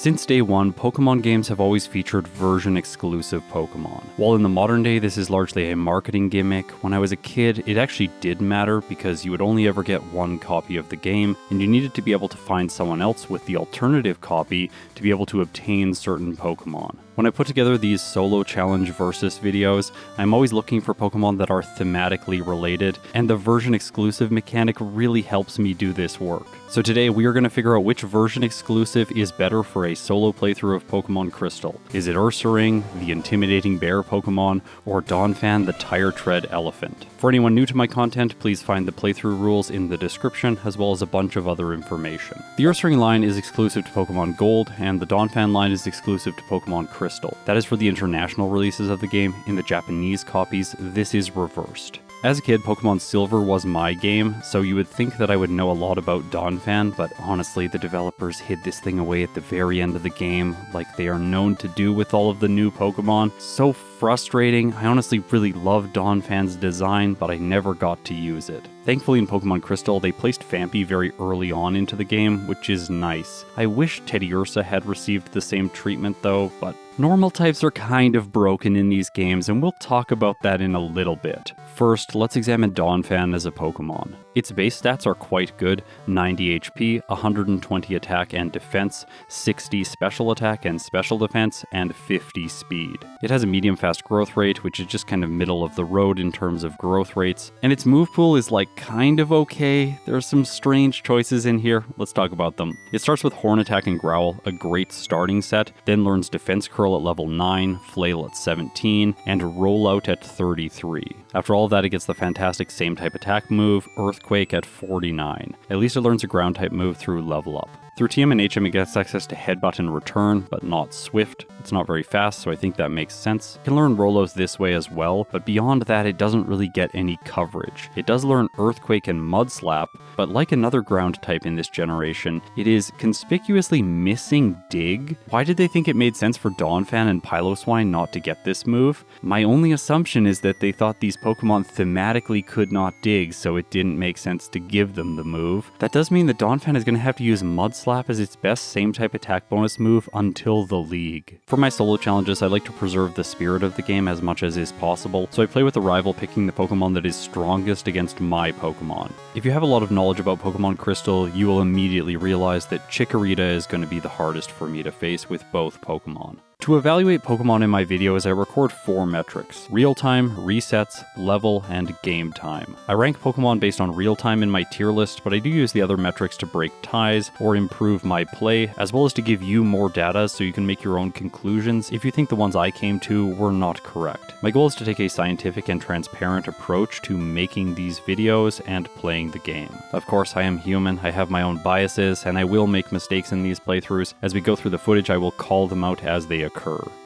Since day one, Pokemon games have always featured version-exclusive Pokemon. While in the modern day this is largely a marketing gimmick, when I was a kid it actually did matter because you would only ever get one copy of the game, and you needed to be able to find someone else with the alternative copy to be able to obtain certain Pokemon. When I put together these solo challenge versus videos, I'm always looking for Pokemon that are thematically related, and the version exclusive mechanic really helps me do this work. So today we are going to figure out which version exclusive is better for a solo playthrough of Pokemon Crystal. Is it Ursaring, the intimidating bear Pokemon, or Donphan, the tire tread elephant? For anyone new to my content, please find the playthrough rules in the description, as well as a bunch of other information. The Ursaring line is exclusive to Pokemon Gold, and the Donphan line is exclusive to Pokemon Crystal. That is for the international releases of the game. In the Japanese copies, this is reversed. As a kid, Pokemon Silver was my game, so you would think that I would know a lot about Donphan, but honestly, the developers hid this thing away at the very end of the game, like they are known to do with all of the new Pokemon. So frustrating. I honestly really love Donphan's design, but I never got to use it. Thankfully in Pokemon Crystal, they placed Phanpy very early on into the game, which is nice. I wish Teddiursa had received the same treatment though, but normal types are kind of broken in these games, and we'll talk about that in a little bit. First, let's examine Donphan as a Pokemon. Its base stats are quite good: 90 HP, 120 attack and defense, 60 special attack and special defense, and 50 speed. It has a medium fast growth rate, which is just kind of middle of the road in terms of growth rates, and its move pool is like kind of okay. There are some strange choices in here. Let's talk about them. It starts with Horn Attack and Growl, a great starting set, then learns Defense Curl at level 9, Flail at 17, and Rollout at 33. After all of that, it gets the fantastic same type attack move, Earthquake, at 49. At least it learns a ground type move through level up. Through TM and HM it gets access to Headbutt and Return, but not Swift. It's not very fast, so I think that makes sense. It can learn Rollos this way as well, but beyond that it doesn't really get any coverage. It does learn Earthquake and Mud Slap, but like another ground type in this generation, it is conspicuously missing Dig. Why did they think it made sense for Donphan and Piloswine not to get this move? My only assumption is that they thought these Pokemon thematically could not dig, so it didn't make sense to give them the move. That does mean that Donphan is going to have to use Mud Slap as its best same type attack bonus move until the league. For my solo challenges, I like to preserve the spirit of the game as much as is possible, so I play with a rival picking the Pokemon that is strongest against my Pokemon. If you have a lot of knowledge about Pokemon Crystal, you will immediately realize that Chikorita is going to be the hardest for me to face with both Pokemon. To evaluate Pokemon in my videos, I record 4 metrics: real time, resets, level, and game time. I rank Pokemon based on real time in my tier list, but I do use the other metrics to break ties or improve my play, as well as to give you more data so you can make your own conclusions if you think the ones I came to were not correct. My goal is to take a scientific and transparent approach to making these videos and playing the game. Of course, I am human, I have my own biases, and I will make mistakes in these playthroughs. As we go through the footage, I will call them out as they occur.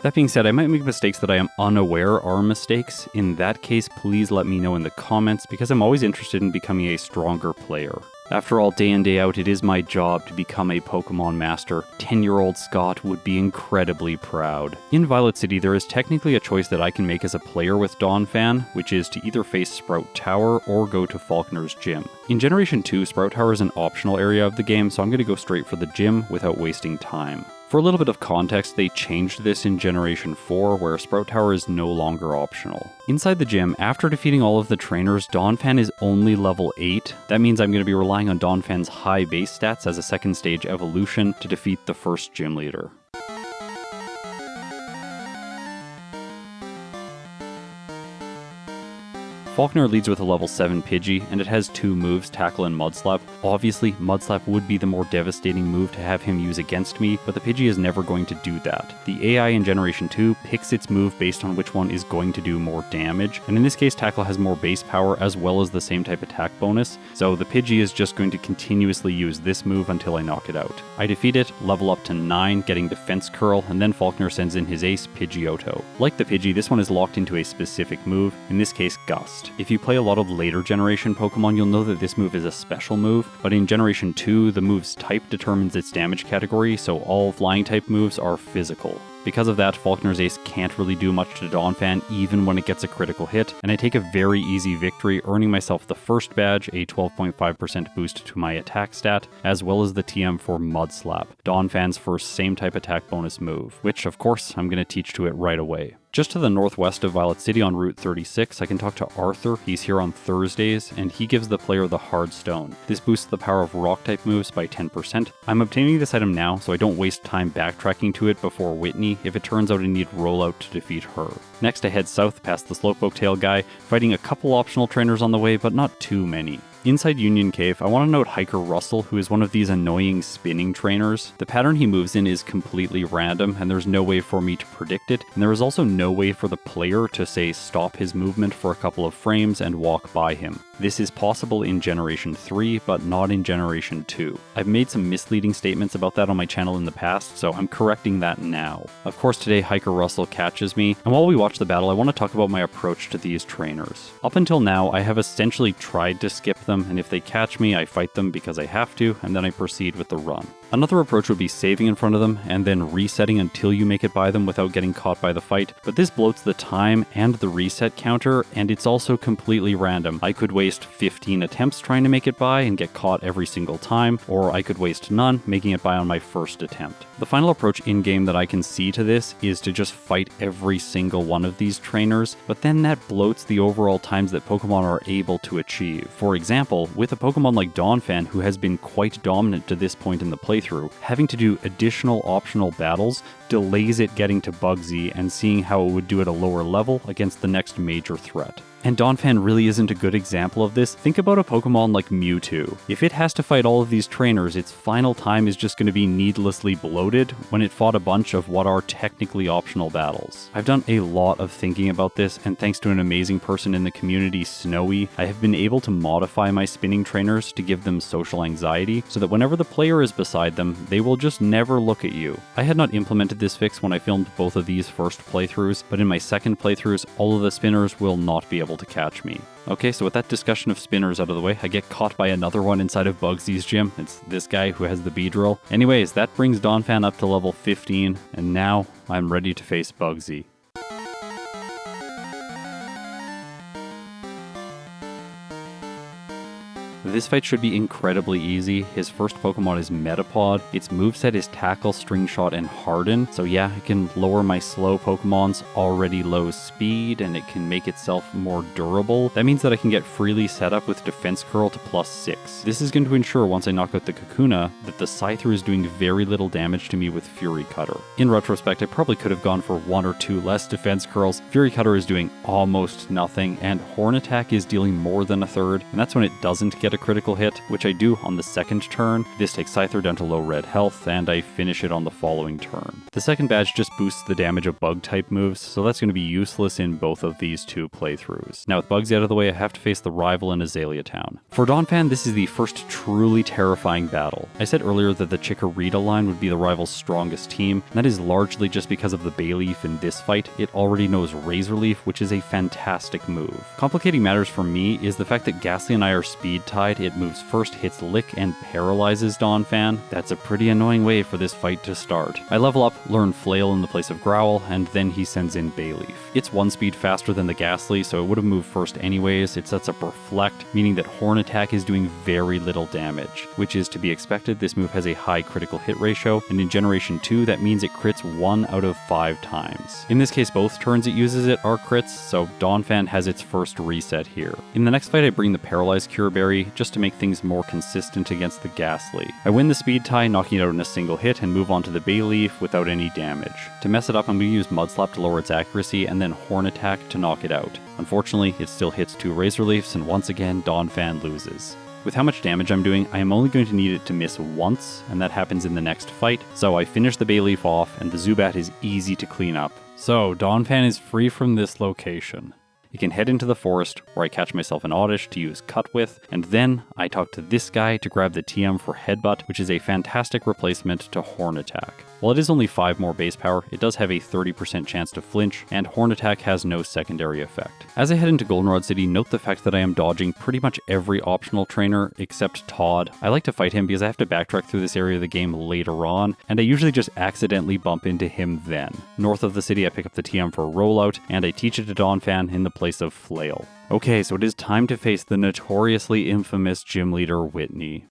That being said, I might make mistakes that I am unaware are mistakes. In that case, please let me know in the comments, because I'm always interested in becoming a stronger player. After all, day in day out, it is my job to become a Pokemon master. 10-year-old Scott would be incredibly proud. In Violet City, there is technically a choice that I can make as a player with Donphan, which is to either face Sprout Tower or go to Falkner's Gym. In Generation 2, Sprout Tower is an optional area of the game, so I'm going to go straight for the gym without wasting time. For a little bit of context, they changed this in Generation 4, where Sprout Tower is no longer optional. Inside the gym, after defeating all of the trainers, Donphan is only level 8. That means I'm going to be relying on Donphan's high base stats as a second stage evolution to defeat the first gym leader. Falkner leads with a level 7 Pidgey, and it has 2 moves, Tackle and Mud Slap. Obviously, Mud Slap would be the more devastating move to have him use against me, but the Pidgey is never going to do that. The AI in Generation 2 picks its move based on which one is going to do more damage, and in this case Tackle has more base power as well as the same type attack bonus, so the Pidgey is just going to continuously use this move until I knock it out. I defeat it, level up to 9, getting Defense Curl, and then Falkner sends in his ace, Pidgeotto. Like the Pidgey, this one is locked into a specific move, in this case Gust. If you play a lot of later generation Pokemon, you'll know that this move is a special move, but in Generation 2, the move's type determines its damage category, so all flying type moves are physical. Because of that, Falconer's Ace can't really do much to Donphan even when it gets a critical hit, and I take a very easy victory, earning myself the first badge, a 12.5% boost to my attack stat, as well as the TM for Mud Slap, Donphan's first same type attack bonus move, which of course I'm going to teach to it right away. Just to the northwest of Violet City on Route 36, I can talk to Arthur. He's here on Thursdays, and he gives the player the Hard Stone. This boosts the power of rock-type moves by 10%. I'm obtaining this item now, so I don't waste time backtracking to it before Whitney if it turns out I need rollout to defeat her. Next, I head south past the Slowpoke Tail guy, fighting a couple optional trainers on the way, but not too many. Inside Union Cave, I want to note Hiker Russell, who is one of these annoying spinning trainers. The pattern he moves in is completely random, and there's no way for me to predict it, and there is also no way for the player to, say, stop his movement for a couple of frames and walk by him. This is possible in Generation 3, but not in Generation 2. I've made some misleading statements about that on my channel in the past, so I'm correcting that now. Of course, today Hiker Russell catches me, and while we watch the battle, I want to talk about my approach to these trainers. Up until now, I have essentially tried to skip them, and if they catch me, I fight them because I have to, and then I proceed with the run. Another approach would be saving in front of them, and then resetting until you make it by them without getting caught by the fight, but this bloats the time and the reset counter, and it's also completely random. I could waste 15 attempts trying to make it by and get caught every single time, or I could waste none, making it by on my first attempt. The final approach in-game that I can see to this is to just fight every single one of these trainers, but then that bloats the overall times that Pokemon are able to achieve. For example, with a Pokemon like Donphan, who has been quite dominant to this point in the playthrough, having to do additional optional battles delays it getting to Bugsy and seeing how it would do at a lower level against the next major threat. And Donphan really isn't a good example of this. Think about a Pokemon like Mewtwo. If it has to fight all of these trainers, its final time is just going to be needlessly bloated when it fought a bunch of what are technically optional battles. I've done a lot of thinking about this, and thanks to an amazing person in the community, Snowy, I have been able to modify my spinning trainers to give them social anxiety, so that whenever the player is beside them, they will just never look at you. I had not implemented this fix when I filmed both of these first playthroughs, but in my second playthroughs, all of the spinners will not be able to catch me. Okay, so with that discussion of spinners out of the way, I get caught by another one inside of Bugsy's gym. It's this guy who has the Beedrill. Anyways, that brings Donphan up to level 15, and now I'm ready to face Bugsy. This fight should be incredibly easy. His first Pokemon is Metapod. Its moveset is Tackle, String Shot, and Harden. So yeah, it can lower my slow Pokemon's already low speed, and it can make itself more durable. That means that I can get freely set up with Defense Curl to +6. This is going to ensure once I knock out the Kakuna that the Scyther is doing very little damage to me with Fury Cutter. In retrospect, I probably could have gone for 1 or 2 less Defense Curls. Fury Cutter is doing almost nothing, and Horn Attack is dealing more than a third, and that's when it doesn't get a critical hit, which I do on the second turn. This takes Scyther down to low red health, and I finish it on the following turn. The second badge just boosts the damage of bug type moves, so that's going to be useless in both of these two playthroughs. Now with Bugsy out of the way, I have to face the rival in Azalea Town. For Donphan, this is the first truly terrifying battle. I said earlier that the Chikorita line would be the rival's strongest team, and that is largely just because of the Bayleaf in this fight. It already knows Razor Leaf, which is a fantastic move. Complicating matters for me is the fact that Ghastly and I are speed tied. It moves first, hits Lick, and paralyzes Donphan. That's a pretty annoying way for this fight to start. I level up, learn Flail in the place of Growl, and then he sends in Bayleaf. It's 1 speed faster than the Ghastly, so it would have moved first anyways. It sets up Reflect, meaning that Horn Attack is doing very little damage, which is to be expected. This move has a high critical hit ratio, and in Generation 2, that means it crits 1 out of 5 times. In this case, both turns it uses it are crits, so Donphan has its first reset here. In the next fight, I bring the Paralyzed Cure Berry, just to make things more consistent against the Ghastly. I win the speed tie, knocking it out in a single hit, and move on to the Bayleaf without any damage. To mess it up, I'm going to use Mud Slap to lower its accuracy, and then Horn Attack to knock it out. Unfortunately, it still hits 2 Razor Leafs, and once again, Donphan loses. With how much damage I'm doing, I am only going to need it to miss once, and that happens in the next fight, so I finish the Bayleaf off, and the Zubat is easy to clean up. So, Donphan is free from this location. it can head into the forest, where I catch myself an Oddish to use Cut with, and then I talk to this guy to grab the TM for Headbutt, which is a fantastic replacement to Horn Attack. While it is only 5 more base power, it does have a 30% chance to flinch, and Horn Attack has no secondary effect. As I head into Goldenrod City, note the fact that I am dodging pretty much every optional trainer except Todd. I like to fight him because I have to backtrack through this area of the game later on, and I usually just accidentally bump into him then. North of the city, I pick up the TM for Rollout, and I teach it to Donphan in the place of Flail. Okay, so it is time to face the notoriously infamous gym leader Whitney.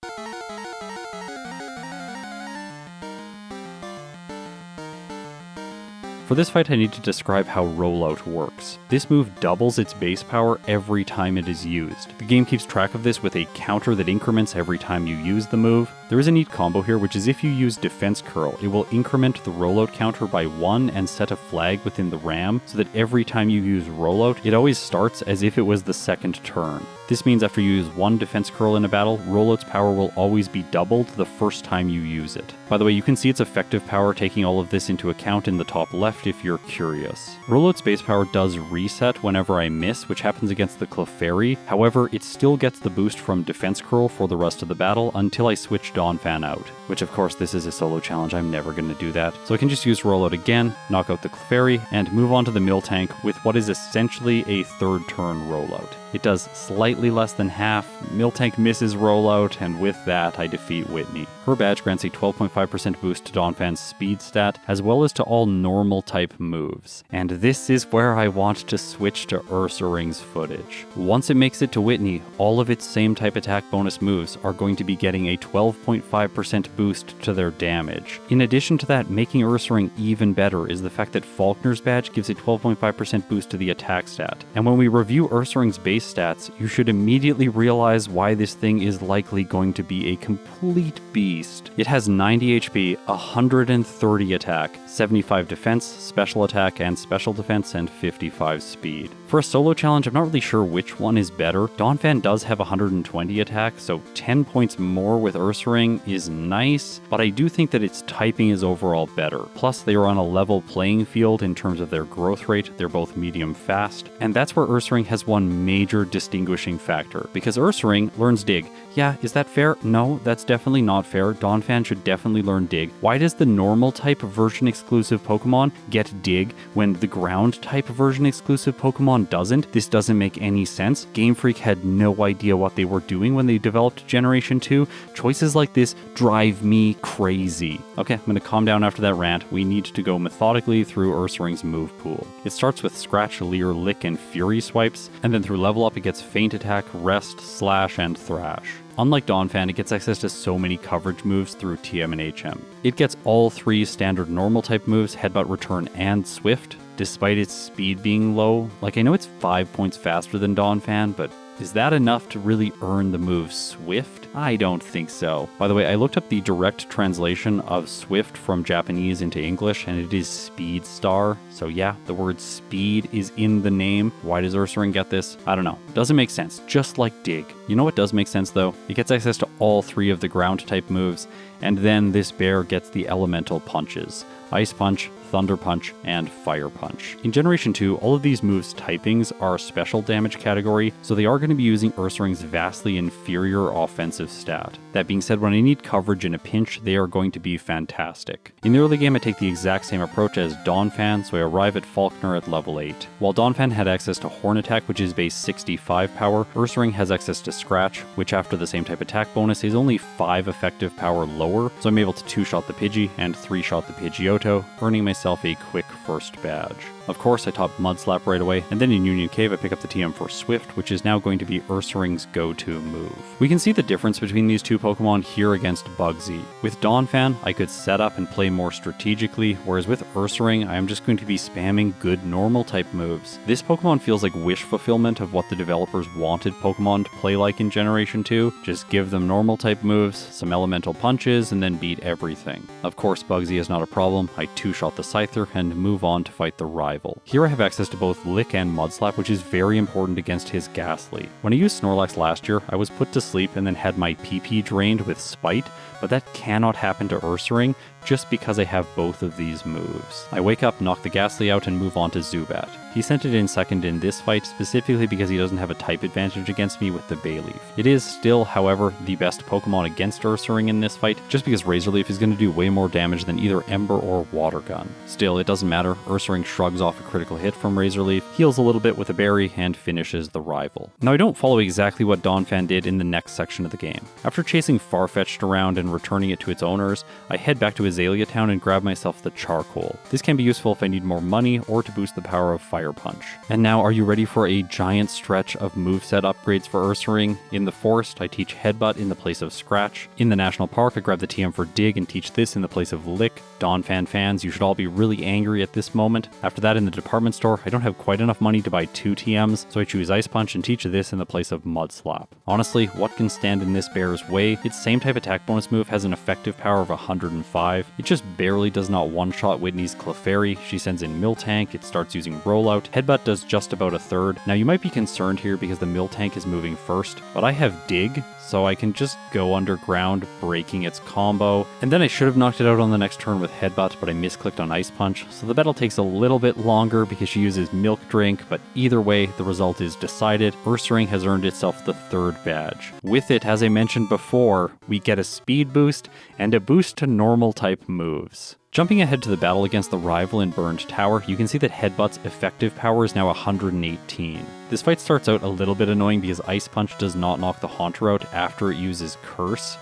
For this fight, I need to describe how Rollout works. This move doubles its base power every time it is used. The game keeps track of this with a counter that increments every time you use the move. There is a neat combo here, which is if you use Defense Curl, it will increment the Rollout counter by 1 and set a flag within the RAM, so that every time you use Rollout, it always starts as if it was the second turn. This means after you use 1 Defense Curl in a battle, Rollout's power will always be doubled the first time you use it. By the way, you can see its effective power taking all of this into account in the top left if you're curious. Rollout's base power does reset whenever I miss, which happens against the Clefairy. However, it still gets the boost from Defense Curl for the rest of the battle until I switch Donphan out. Which of course, this is a solo challenge, I'm never going to do that. So I can just use Rollout again, knock out the Clefairy, and move on to the Miltank with what is essentially a third turn Rollout. It does slightly less than half, Miltank misses Rollout, and with that, I defeat Whitney. Her badge grants a 12.5% boost to Donphan's speed stat, as well as to all normal type moves. And this is where I want to switch to Ursaring's footage. Once it makes it to Whitney, all of its same type attack bonus moves are going to be getting a 12.5% boost to their damage. In addition to that, making Ursaring even better is the fact that Falkner's badge gives a 12.5% boost to the attack stat. And when we review Ursaring's base stats, you should immediately realize why this thing is likely going to be a complete beast. It has 90 HP, 130 attack, 75 defense, special attack and special defense, and 55 speed. For a solo challenge, I'm not really sure which one is better. Donphan does have 120 attack, so 10 points more with Ursaring is nice, but I do think that its typing is overall better. Plus, they are on a level playing field in terms of their growth rate. They're both medium fast, and that's where Ursaring has one major distinguishing factor, because Ursaring learns Dig. Yeah, is that fair? No, that's definitely not fair. Donphan should definitely learn Dig. Why does the normal type version exclusive Pokemon get Dig when the ground type version exclusive Pokemon doesn't? This doesn't make any sense. Game Freak had no idea what they were doing when they developed Generation 2. Choices like this drive me crazy. Okay, I'm gonna calm down after that rant. We need to go methodically through Ursaring's move pool. It starts with Scratch, Leer, Lick, and Fury swipes, and then through level up it gets Feint Attack, Rest, Slash, and Thrash. Unlike Donphan, it gets access to so many coverage moves through TM and HM. It gets all 3 standard normal type moves, Headbutt, Return, and Swift, despite its speed being low. Like, I know it's 5 points faster than Donphan, but is that enough to really earn the move Swift? I don't think so. By the way, I looked up the direct translation of Swift from Japanese into English, and it is Speed Star. So yeah, the word speed is in the name. Why does Ursaring get this? I don't know. Doesn't make sense, just like Dig. You know what does make sense though? It gets access to all 3 of the ground type moves, and then this bear gets the elemental punches. Ice Punch, Thunder Punch, and Fire Punch. In Generation 2, all of these moves' typings are special damage category, so they are going to be using Ursaring's vastly inferior offensive stat. That being said, when I need coverage in a pinch, they are going to be fantastic. In the early game, I take the exact same approach as Donphan, so I arrive at Falkner at level 8. While Donphan had access to Horn Attack, which is base 65 power, Ursaring has access to Scratch, which after the same type attack bonus is only 5 effective power lower, so I'm able to 2-shot the Pidgey and 3-shot the Pidgeotto, earning myself a quick first badge. Of course, I top Mudslap right away, and then in Union Cave I pick up the TM for Swift, which is now going to be Ursaring's go-to move. We can see the difference between these two Pokemon here against Bugsy. With Donphan, I could set up and play more strategically, whereas with Ursaring, I am just going to be spamming good normal type moves. This Pokemon feels like wish fulfillment of what the developers wanted Pokemon to play like in Generation 2. Just give them normal type moves, some elemental punches, and then beat everything. Of course, Bugsy is not a problem. I 2-shot the Scyther and move on to fight the rival. Here I have access to both Lick and Mudslap, which is very important against his Ghastly. When I used Snorlax last year, I was put to sleep and then had my PP drained with Spite, but that cannot happen to Ursaring just because I have both of these moves. I wake up, knock the Ghastly out, and move on to Zubat. He sent it in second in this fight, specifically because he doesn't have a type advantage against me with the Bayleaf. It is still, however, the best Pokemon against Ursaring in this fight, just because Razor Leaf is going to do way more damage than either Ember or Water Gun. Still, it doesn't matter. Ursaring shrugs off a critical hit from Razor Leaf, heals a little bit with a berry, and finishes the rival. Now, I don't follow exactly what Donphan did in the next section of the game. After chasing Farfetch'd around and returning it to its owners, I head back to Azalea Town and grab myself the Charcoal. This can be useful if I need more money or to boost the power of Fire Punch. And now, are you ready for a giant stretch of moveset upgrades for Ursaring? In the forest, I teach Headbutt in the place of Scratch. In the national park, I grab the TM for Dig and teach this in the place of Lick. Donphan fans, you should all be really angry at this moment. After that, in the department store, I don't have quite enough money to buy 2 TMs, so I choose Ice Punch and teach this in the place of Mud Slap. Honestly, what can stand in this bear's way? Its same type attack bonus move has an effective power of 105. It just barely does not one-shot Whitney's Clefairy. She sends in Miltank, it starts using Rollout. Headbutt does just about a third. Now you might be concerned here because the Miltank is moving first, but I have Dig, so I can just go underground, breaking its combo. And then I should have knocked it out on the next turn with Headbutt, but I misclicked on Ice Punch, so the battle takes a little bit longer because she uses Milk Drink, but either way, the result is decided. Ursaring has earned itself the 3rd badge. With it, as I mentioned before, we get a speed boost and a boost to normal type moves. Jumping ahead to the battle against the rival in Burned Tower, you can see that Headbutt's effective power is now 118. This fight starts out a little bit annoying because Ice Punch does not knock the Haunter out after it uses Curse.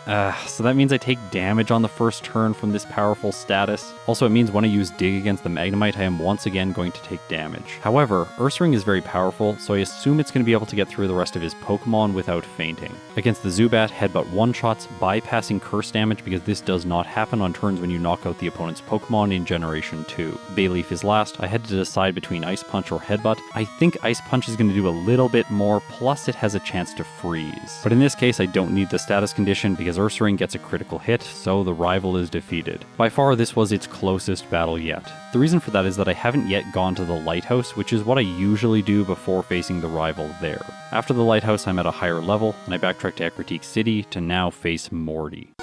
So that means I take damage on the first turn from this powerful status. Also, it means when I use Dig against the Magnemite, I am once again going to take damage. However, Ursaring is very powerful, so I assume it's going to be able to get through the rest of his Pokemon without fainting. Against the Zubat, Headbutt one-shots, bypassing Curse damage because this does not happen on turns when you knock out the opponent's Pokemon in Generation 2. Bayleaf is last. I had to decide between Ice Punch or Headbutt. I think Ice Punch is going to do a little bit more, plus it has a chance to freeze. But in this case, I don't need the status condition because Ursaring gets a critical hit, so the rival is defeated. By far, this was its closest battle yet. The reason for that is that I haven't yet gone to the Lighthouse, which is what I usually do before facing the rival there. After the Lighthouse, I'm at a higher level, and I backtrack to Ecruteak City to now face Morty.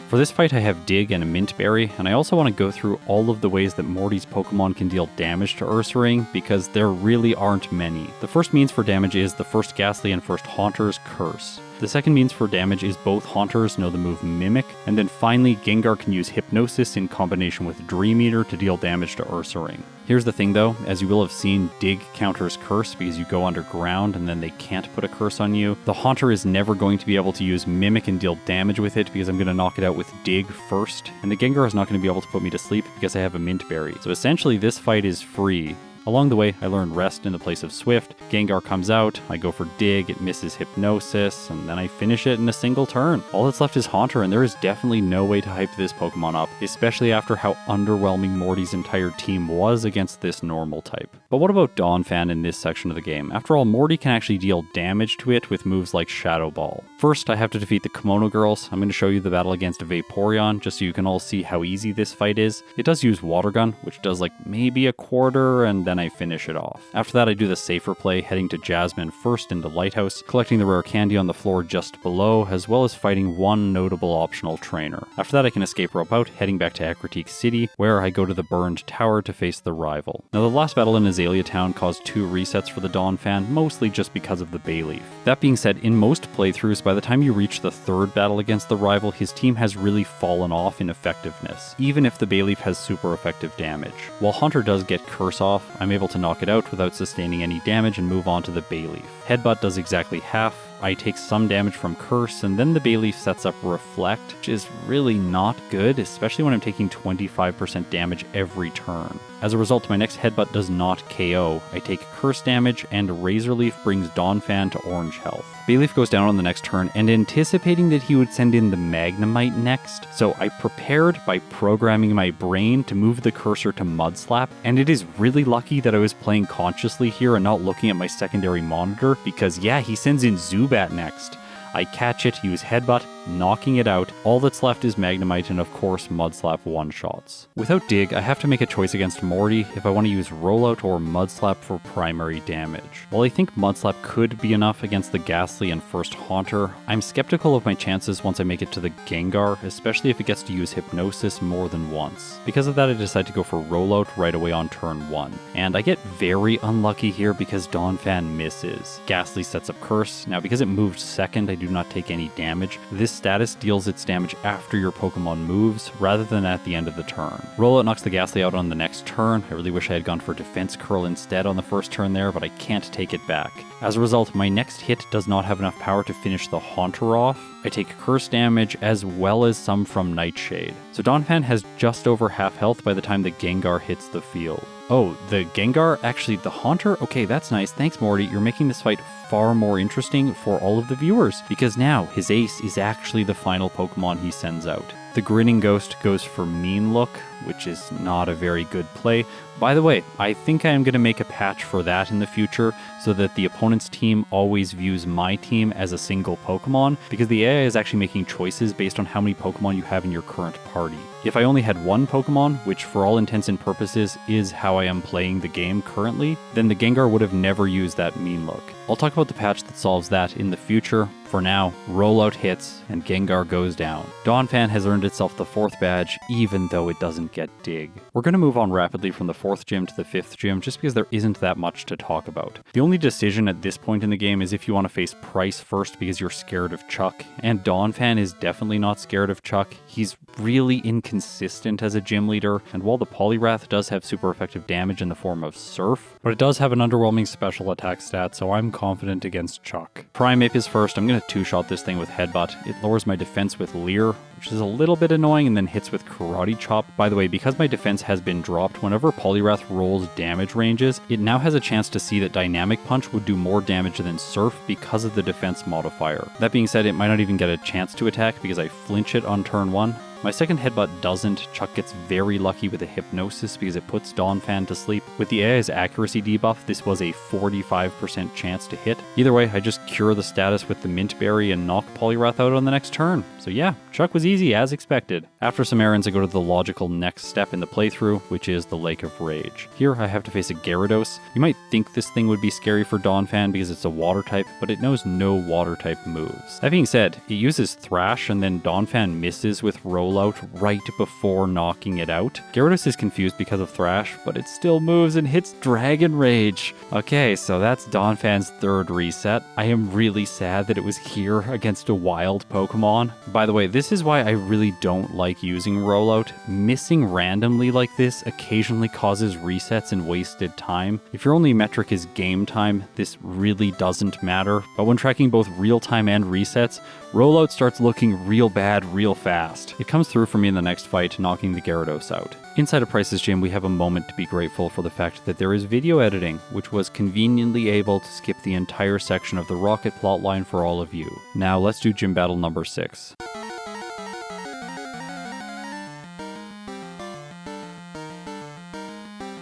For this fight, I have Dig and a Mint Berry, and I also want to go through all of the ways that Morty's Pokemon can deal damage to Ursaring, because there really aren't many. The first means for damage is the first Ghastly and first Haunter's Curse. The second means for damage is both Haunters know the move Mimic, and then finally Gengar can use Hypnosis in combination with Dream Eater to deal damage to Ursaring. Here's the thing though, as you will have seen, Dig counters Curse because you go underground and then they can't put a curse on you. The Haunter is never going to be able to use Mimic and deal damage with it because I'm going to knock it out with Dig first, and the Gengar is not going to be able to put me to sleep because I have a Mint Berry. So essentially this fight is free. Along the way, I learned Rest in the place of Swift. Gengar comes out, I go for Dig, it misses Hypnosis, and then I finish it in a single turn. All that's left is Haunter, and there is definitely no way to hype this Pokemon up, especially after how underwhelming Morty's entire team was against this normal type. But what about Donphan in this section of the game? After all, Morty can actually deal damage to it with moves like Shadow Ball. First, I have to defeat the Kimono Girls. I'm going to show you the battle against Vaporeon, just so you can all see how easy this fight is. It does use Water Gun, which does like maybe a quarter, and then I finish it off. After that, I do the safer play, heading to Jasmine first into Lighthouse, collecting the rare candy on the floor just below, as well as fighting one notable optional trainer. After that, I can escape rope out, heading back to Ecruteak City, where I go to the Burned Tower to face the rival. Now, the last battle in Azalea Town caused 2 resets for the Donphan, mostly just because of the Bayleaf. That being said, in most playthroughs, by the time you reach the 3rd battle against the rival, his team has really fallen off in effectiveness, even if the Bayleaf has super effective damage. While Haunter does get Curse off, I'm able to knock it out without sustaining any damage and move on to the Bayleaf. Headbutt does exactly half. I take some damage from Curse, and then the Bayleaf sets up Reflect, which is really not good, especially when I'm taking 25% damage every turn. As a result, my next Headbutt does not KO. I take Curse damage, and Razor Leaf brings Donphan to orange health. Bayleaf goes down on the next turn, and anticipating that he would send in the Magnemite next, so I prepared by programming my brain to move the cursor to Mud Slap, and it is really lucky that I was playing consciously here and not looking at my secondary monitor, because yeah, he sends in Zubat next. I catch it, use Headbutt, knocking it out. All that's left is Magnemite and of course Mudslap one-shots. Without Dig, I have to make a choice against Morty if I want to use Rollout or Mudslap for primary damage. While I think Mudslap could be enough against the Ghastly and first Haunter, I'm skeptical of my chances once I make it to the Gengar, especially if it gets to use Hypnosis more than once. Because of that, I decide to go for Rollout right away on turn 1. And I get very unlucky here because Donphan misses. Ghastly sets up Curse. Now because it moved second, I do not take any damage. This status deals its damage after your Pokemon moves, rather than at the end of the turn. Rollout knocks the Ghastly out on the next turn. I really wish I had gone for Defense Curl instead on the first turn there, but I can't take it back. As a result, my next hit does not have enough power to finish the Haunter off. I take curse damage as well as some from Nightshade. So Donphan has just over half health by the time the Gengar hits the field. Oh, the Gengar? Actually, the Haunter? Okay, that's nice. Thanks, Morty. You're making this fight far more interesting for all of the viewers, because now his ace is actually the final Pokemon he sends out. The Grinning Ghost goes for Mean Look, which is not a very good play. By the way, I think I am going to make a patch for that in the future so that the opponent's team always views my team as a single Pokemon, because the AI is actually making choices based on how many Pokemon you have in your current party. If I only had one Pokemon, which for all intents and purposes is how I am playing the game currently, then the Gengar would have never used that Mean Look. I'll talk about the patch that solves that in the future. For now, Rollout hits and Gengar goes down. Donphan has earned itself the 4th badge, even though it doesn't get Dig. We're going to move on rapidly from the 4th gym to the 5th gym, just because there isn't that much to talk about. The only decision at this point in the game is if you want to face Price first because you're scared of Chuck, and Donphan is definitely not scared of Chuck. He's really inconsistent as a gym leader, and while the Poliwrath does have super effective damage in the form of Surf, but it does have an underwhelming special attack stat, so I'm confident against Chuck. Primeape is first. I'm going to two-shot this thing with Headbutt. It lowers my defense with Leer, which is a little bit annoying, and then hits with Karate Chop. By the way, because my defense has been dropped, whenever Poliwrath rolls damage ranges, it now has a chance to see that Dynamic Punch would do more damage than Surf because of the defense modifier. That being said, it might not even get a chance to attack because I flinch it on turn 1. My second Headbutt doesn't. Chuck gets very lucky with a Hypnosis because it puts Donphan to sleep. With the AI's accuracy debuff, this was a 45% chance to hit. Either way, I just cure the status with the Mint Berry and knock Poliwrath out on the next turn. So yeah, Chuck was easy as expected. After some errands, I go to the logical next step in the playthrough, which is the Lake of Rage. Here, I have to face a Gyarados. You might think this thing would be scary for Donphan because it's a water type, but it knows no water type moves. That being said, it uses Thrash, and then Donphan misses with Rollout right before knocking it out. Gyarados is confused because of Thrash, but it still moves and hits Dragon Rage. Okay, so that's Donphan's 3rd reset. I am really sad that it was here against a wild Pokemon. By the way, this is why I really don't like using Rollout. Missing randomly like this occasionally causes resets and wasted time. If your only metric is game time, this really doesn't matter. But when tracking both real time and resets, Rollout starts looking real bad real fast. It comes through for me in the next fight, knocking the Gyarados out. Inside of Price's gym, we have a moment to be grateful for the fact that there is video editing, which was conveniently able to skip the entire section of the Rocket plotline for all of you. Now let's do gym battle number 6.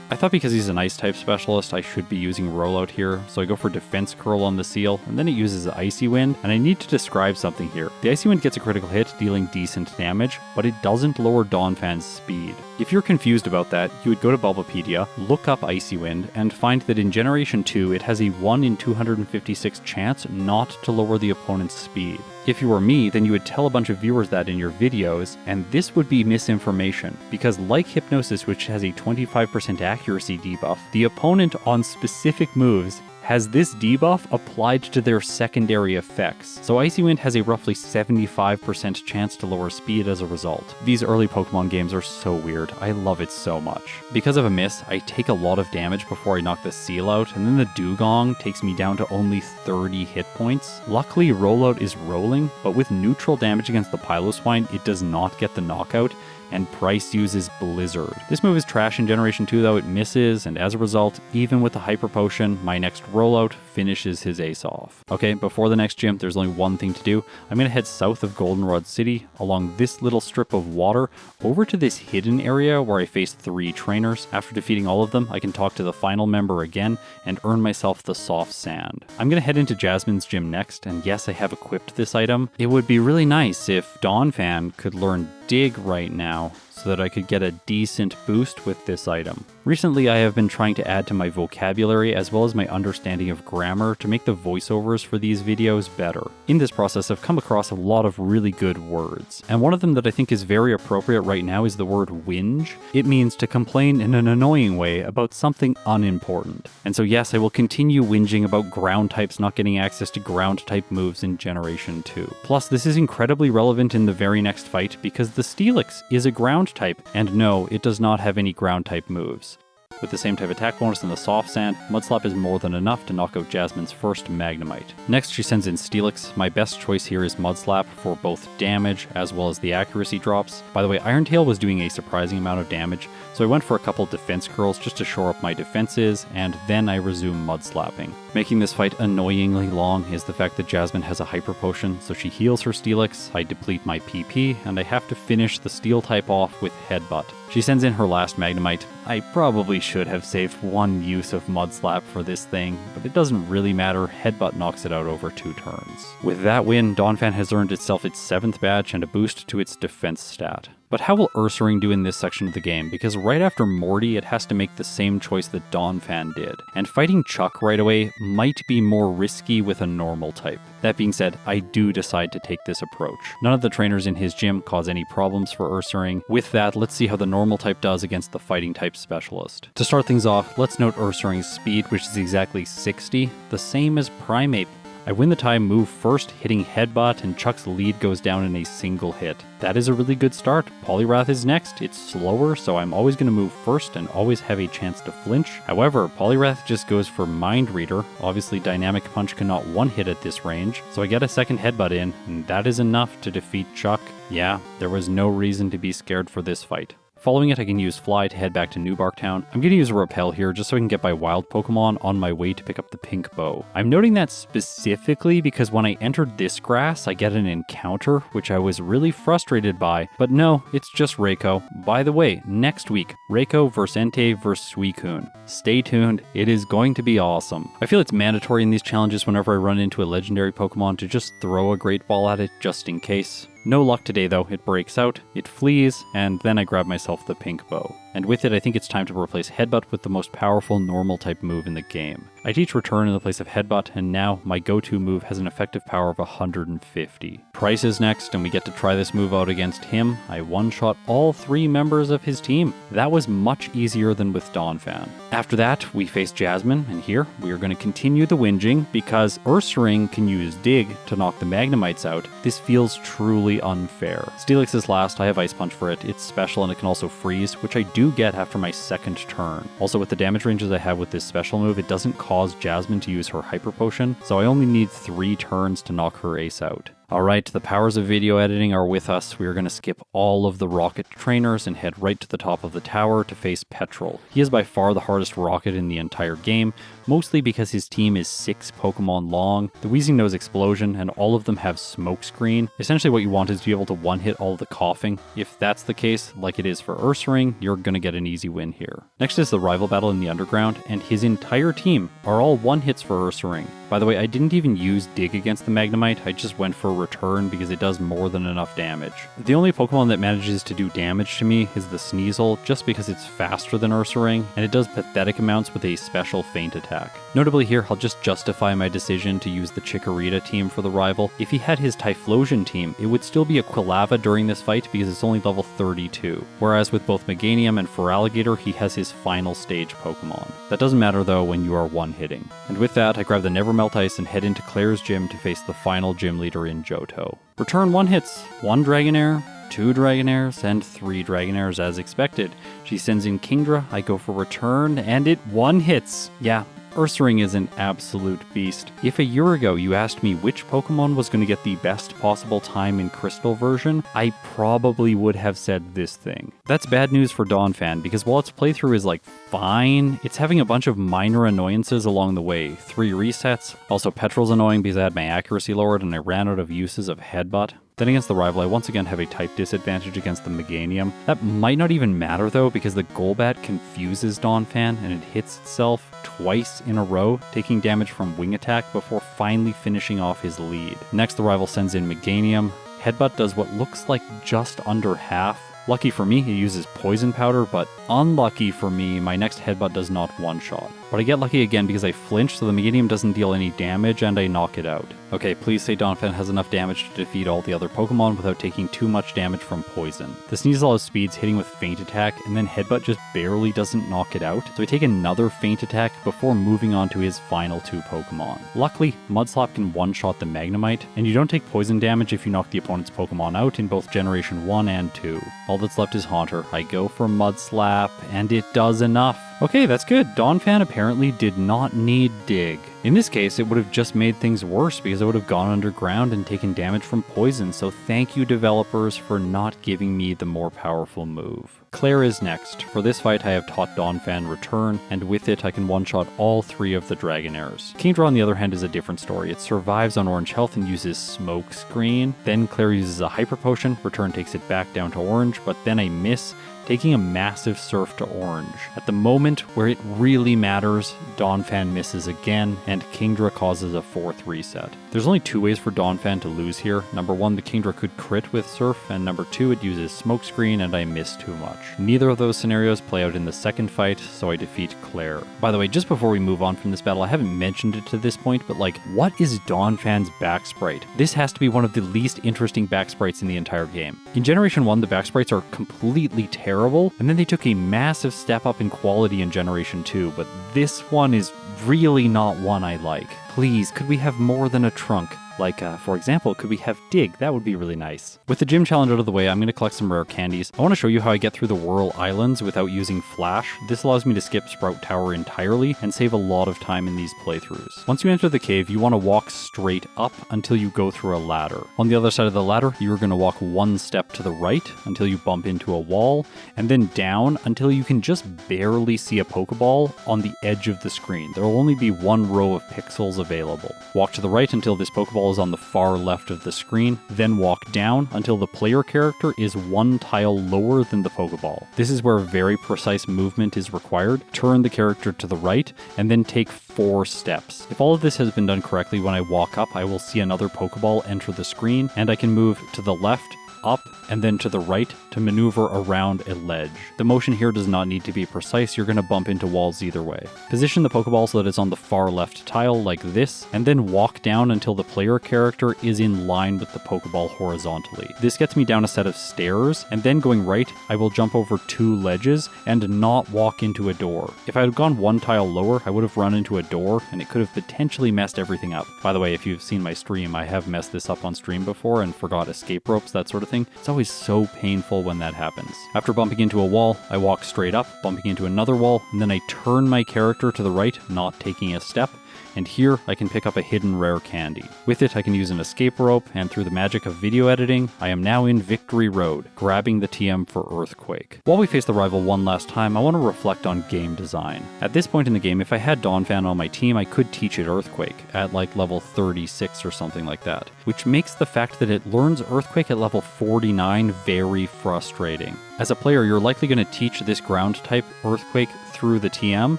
I thought because he's an Ice-type specialist, I should be using Rollout here, so I go for Defense Curl on the Seal, and then it uses Icy Wind, and I need to describe something here. The Icy Wind gets a critical hit, dealing decent damage, but it doesn't lower Donphan's speed. If you're confused about that, you would go to Bulbapedia, look up Icy Wind, and find that in Generation 2, it has a 1 in 256 chance not to lower the opponent's speed. If you were me, then you would tell a bunch of viewers that in your videos, and this would be misinformation, because like Hypnosis, which has a 25% accuracy debuff, the opponent on specific moves has this debuff applied to their secondary effects. So Icy Wind has a roughly 75% chance to lower speed as a result. These early Pokemon games are so weird. I love it so much. Because of a miss, I take a lot of damage before I knock the Seal out, and then the Dugong takes me down to only 30 hit points. Luckily, Rollout is rolling, but with neutral damage against the Piloswine, it does not get the knockout, and Price uses Blizzard. This move is trash in Generation 2 though, it misses, and as a result, even with the Hyper Potion, my next Rollout finishes his ace off. Okay, before the next gym, there's only one thing to do. I'm going to head south of Goldenrod City, along this little strip of water, over to this hidden area where I face 3 trainers. After defeating all of them, I can talk to the final member again and earn myself the soft sand. I'm going to head into Jasmine's gym next, and yes, I have equipped this item. It would be really nice if Donphan could learn Dig right now, so that I could get a decent boost with this item. Recently, I have been trying to add to my vocabulary as well as my understanding of grammar to make the voiceovers for these videos better. In this process, I've come across a lot of really good words, and one of them that I think is very appropriate right now is the word whinge. It means to complain in an annoying way about something unimportant. And so yes, I will continue whinging about ground types not getting access to ground type moves in Generation 2. Plus, this is incredibly relevant in the very next fight because the Steelix is a ground type, and no, it does not have any ground type moves. With the same type attack bonus in the soft sand, Mudslap is more than enough to knock out Jasmine's first Magnemite. Next, she sends in Steelix. My best choice here is Mudslap for both damage as well as the accuracy drops. By the way, Irontail was doing a surprising amount of damage, so I went for a couple defense curls just to shore up my defenses, and then I resume Mudslapping. Making this fight annoyingly long is the fact that Jasmine has a Hyper Potion, so she heals her Steelix, I deplete my PP, and I have to finish the Steel type off with Headbutt. She sends in her last Magnemite. I probably should have saved one use of Mudslap for this thing, but it doesn't really matter, Headbutt knocks it out over 2 turns. With that win, Donphan has earned itself its 7th badge and a boost to its defense stat. But how will Ursaring do in this section of the game? Because right after Morty, it has to make the same choice that Donphan did, and fighting Chuck right away might be more risky with a normal type. That being said, I do decide to take this approach. None of the trainers in his gym cause any problems for Ursaring. With that, let's see how the normal type does against the fighting type specialist. To start things off, let's note Ursaring's speed, which is exactly 60, the same as Primeape. I win the time move first, hitting Headbutt, and Chuck's lead goes down in a single hit. That is a really good start. Poliwrath is next. It's slower, so I'm always going to move first and always have a chance to flinch. However, Poliwrath just goes for Mind Reader. Obviously, Dynamic Punch cannot one-hit at this range, so I get a second Headbutt in, and that is enough to defeat Chuck. Yeah, there was no reason to be scared for this fight. Following it, I can use Fly to head back to New Barktown. I'm going to use a Repel here just so I can get my wild Pokemon on my way to pick up the pink bow. I'm noting that specifically because when I entered this grass, I get an encounter, which I was really frustrated by, but no, it's just Reiko. By the way, next week, Reiko vs Entei vs Suicune. Stay tuned, it is going to be awesome. I feel it's mandatory in these challenges whenever I run into a legendary Pokemon to just throw a Great Ball at it just in case. No luck today though, it breaks out, it flees, and then I grab myself the pink bow. And with it, I think it's time to replace Headbutt with the most powerful normal type move in the game. I teach Return in the place of Headbutt, and now my go-to move has an effective power of 150. Price is next, and we get to try this move out against him. I one-shot all 3 members of his team. That was much easier than with Donphan. After that, we face Jasmine, and here we are going to continue the whinging because Ursaring can use Dig to knock the Magnemites out. This feels truly unfair. Steelix is last, I have Ice Punch for it. It's special and it can also freeze, which I do get after my second turn. Also, with the damage ranges I have with this special move, it doesn't cause Jasmine to use her Hyper Potion, so I only need 3 turns to knock her ace out. Alright, the powers of video editing are with us. We are going to skip all of the rocket trainers and head right to the top of the tower to face Petrol. He is by far the hardest rocket in the entire game, mostly because his team is 6 Pokemon long. The Wheezing Nose Explosion and all of them have Smokescreen. Essentially what you want is to be able to one-hit all the coughing. If that's the case, like it is for Ursaring, you're going to get an easy win here. Next is the rival battle in the underground, and his entire team are all one-hits for Ursaring. By the way, I didn't even use Dig against the Magnemite, I just went for Return because it does more than enough damage. The only Pokemon that manages to do damage to me is the Sneasel, just because it's faster than Ursaring, and it does pathetic amounts with a special feint attack. Notably here, I'll just justify my decision to use the Chikorita team for the rival. If he had his Typhlosion team, it would still be a Quilava during this fight because it's only level 32, whereas with both Meganium and Feraligatr, he has his final stage Pokemon. That doesn't matter though when you are one-hitting. And with that, I grab the Nevermelt Ice and head into Claire's gym to face the final gym leader in Johto. Return 1 hits, 1 Dragonair, 2 Dragonairs, and 3 Dragonairs as expected. She sends in Kingdra, I go for Return, and it 1 hits. Yeah, Ursaring is an absolute beast. If a year ago you asked me which Pokemon was going to get the best possible time in Crystal version, I probably would have said this thing. That's bad news for Donphan, because while its playthrough is like fine, it's having a bunch of minor annoyances along the way. 3 resets, also Petrol's annoying because I had my accuracy lowered and I ran out of uses of Headbutt. Then against the rival, I once again have a type disadvantage against the Meganium. That might not even matter though, because the Golbat confuses Donphan and it hits itself twice in a row, taking damage from Wing Attack before finally finishing off his lead. Next, the rival sends in Meganium. Headbutt does what looks like just under half. Lucky for me, it uses Poison Powder, but unlucky for me, my next Headbutt does not one-shot. But I get lucky again because I flinch, so the Meganium doesn't deal any damage, and I knock it out. Okay, please say Donphan has enough damage to defeat all the other Pokemon without taking too much damage from Poison. The Sneasel has speeds hitting with Feint Attack, and then Headbutt just barely doesn't knock it out, so I take another Feint Attack before moving on to his final 2 Pokemon. Luckily, Mudslap can one-shot the Magnemite, and you don't take poison damage if you knock the opponent's Pokemon out in both Generation 1 and 2. All that's left is Haunter. I go for Mudslap, and it does enough. Okay, that's good. Donphan apparently did not need Dig. In this case, it would have just made things worse because it would have gone underground and taken damage from poison, so thank you developers for not giving me the more powerful move. Claire is next. For this fight, I have taught Donphan Return, and with it, I can one-shot all 3 of the Dragonairs. Kingdra, on the other hand, is a different story. It survives on orange health and uses Smoke Screen. Then Claire uses a Hyper Potion. Return takes it back down to orange, but then I miss, taking a massive Surf to orange. At the moment where it really matters, Donphan misses again, and Kingdra causes a 4th reset. There's only 2 ways for Donphan to lose here. Number 1, the Kingdra could crit with Surf, and number 2, it uses Smokescreen and I miss too much. Neither of those scenarios play out in the second fight, so I defeat Claire. By the way, just before we move on from this battle, I haven't mentioned it to this point, but like, what is Donphan's back sprite? This has to be one of the least interesting back sprites in the entire game. In Generation 1, the back sprites are completely terrible, and then they took a massive step up in quality in Generation 2, but this one is really not one I like. Please, could we have more than a trunk? Like, for example, could we have Dig? That would be really nice. With the gym challenge out of the way, I'm going to collect some rare candies. I want to show you how I get through the Whirl Islands without using Flash. This allows me to skip Sprout Tower entirely and save a lot of time in these playthroughs. Once you enter the cave, you want to walk straight up until you go through a ladder. On the other side of the ladder, you're going to walk 1 step to the right until you bump into a wall, and then down until you can just barely see a Pokeball on the edge of the screen. There will only be 1 row of pixels available. Walk to the right until this Pokeball is on the far left of the screen, then walk down until the player character is 1 tile lower than the Pokeball. This is where very precise movement is required. Turn the character to the right, and then take 4 steps. If all of this has been done correctly, when I walk up, I will see another Pokeball enter the screen, and I can move to the left, up, and then to the right to maneuver around a ledge. The motion here does not need to be precise, you're going to bump into walls either way. Position the Pokeball so that it's on the far left tile like this, and then walk down until the player character is in line with the Pokeball horizontally. This gets me down a set of stairs, and then going right, I will jump over 2 ledges and not walk into a door. If I had gone 1 tile lower, I would have run into a door, and it could have potentially messed everything up. By the way, if you've seen my stream, I have messed this up on stream before and forgot escape ropes, that sort of thing. It's always so painful when that happens. After bumping into a wall, I walk straight up, bumping into another wall, and then I turn my character to the right, not taking a step, and here I can pick up a hidden rare candy. With it, I can use an escape rope, and through the magic of video editing, I am now in Victory Road, grabbing the TM for Earthquake. While we face the rival one last time, I want to reflect on game design. At this point in the game, if I had Donphan on my team, I could teach it Earthquake, at like level 36 or something like that, which makes the fact that it learns Earthquake at level 49 very frustrating. As a player, you're likely going to teach this ground type Earthquake through the TM,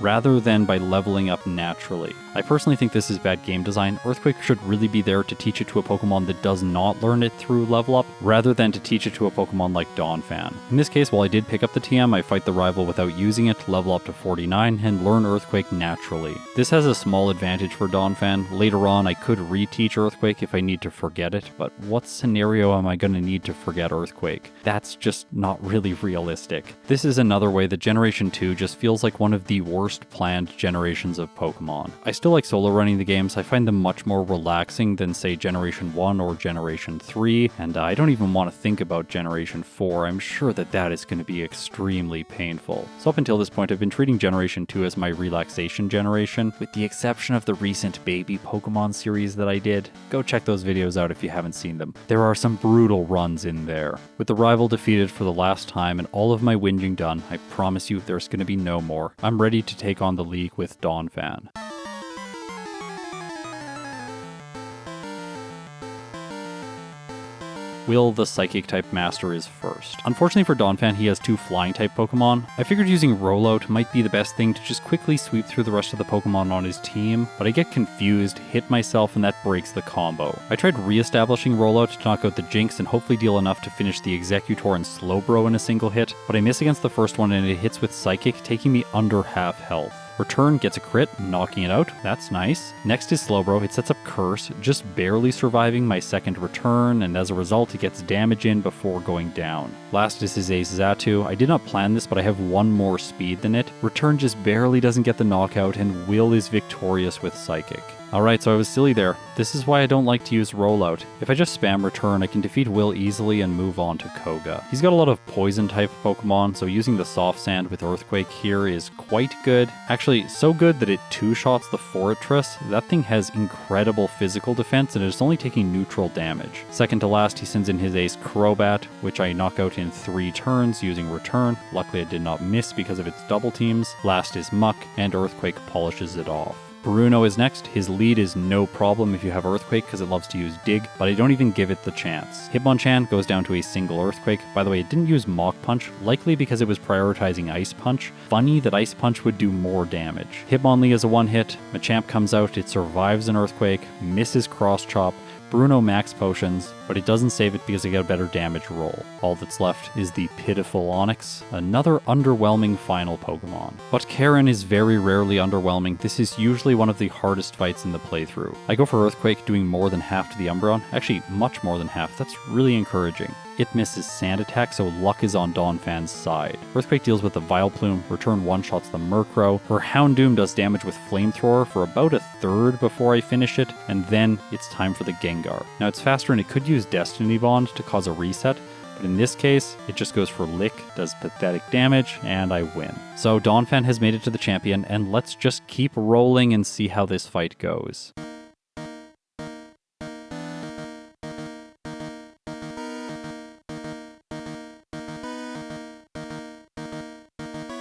rather than by leveling up naturally. I personally think this is bad game design. Earthquake should really be there to teach it to a Pokemon that does not learn it through level up, rather than to teach it to a Pokemon like Donphan. In this case, while I did pick up the TM, I fight the rival without using it, level up to 49, and learn Earthquake naturally. This has a small advantage for Donphan. Later on, I could reteach Earthquake if I need to forget it, but what scenario am I going to need to forget Earthquake? That's just not really realistic. This is another way that Generation 2 just feels feels like one of the worst planned generations of Pokemon. I still like solo running the games, I find them much more relaxing than say Generation 1 or Generation 3, and I don't even want to think about Generation 4, I'm sure that is going to be extremely painful. So up until this point I've been treating Generation 2 as my relaxation generation, with the exception of the recent baby Pokemon series that I did. Go check those videos out if you haven't seen them. There are some brutal runs in there. With the rival defeated for the last time and all of my whinging done, I promise you there's going to be no more. I'm ready to take on the league with Donphan. Will, the Psychic-type Master, is first. Unfortunately for Donphan, he has 2 Flying-type Pokemon. I figured using Rollout might be the best thing to just quickly sweep through the rest of the Pokemon on his team, but I get confused, hit myself, and that breaks the combo. I tried re-establishing Rollout to knock out the Jinx and hopefully deal enough to finish the Exeggutor and Slowbro in a single hit, but I miss against the first one and it hits with Psychic, taking me under half health. Return gets a crit, knocking it out, that's nice. Next is Slowbro, it sets up Curse, just barely surviving my second return, and as a result it gets damage in before going down. Last is his Ace Xatu. I did not plan this, but I have 1 more speed than it. Return just barely doesn't get the knockout, and Will is victorious with Psychic. Alright, so I was silly there. This is why I don't like to use Rollout. If I just spam Return, I can defeat Will easily and move on to Koga. He's got a lot of Poison-type Pokemon, so using the Soft Sand with Earthquake here is quite good. Actually, so good that it 2-shots the Fortress. That thing has incredible physical defense, and it's only taking neutral damage. Second to last, he sends in his Ace Crobat, which I knock out in 3 turns using Return. Luckily, I did not miss because of its double teams. Last is Muck, and Earthquake polishes it off. Bruno is next. His lead is no problem if you have Earthquake because it loves to use Dig, but I don't even give it the chance. Hitmonchan goes down to a single Earthquake. By the way, it didn't use Mach Punch, likely because it was prioritizing Ice Punch. Funny that Ice Punch would do more damage. Hitmonlee is a one-hit. Machamp comes out, it survives an Earthquake, misses Cross Chop. Bruno max potions, but it doesn't save it because I get a better damage roll. All that's left is the pitiful Onix, another underwhelming final Pokemon. But Karen is very rarely underwhelming. This is usually one of the hardest fights in the playthrough. I go for Earthquake, doing more than half to the Umbreon, actually much more than half. That's really encouraging. It misses Sand Attack, so luck is on Donphan's side. Earthquake deals with the Vileplume, Return one-shots the Murkrow, her Houndoom does damage with Flamethrower for about a third before I finish it, and then it's time for the Gengar. Now it's faster and it could use Destiny Bond to cause a reset, but in this case, it just goes for Lick, does pathetic damage, and I win. So Donphan has made it to the champion, and let's just keep rolling and see how this fight goes.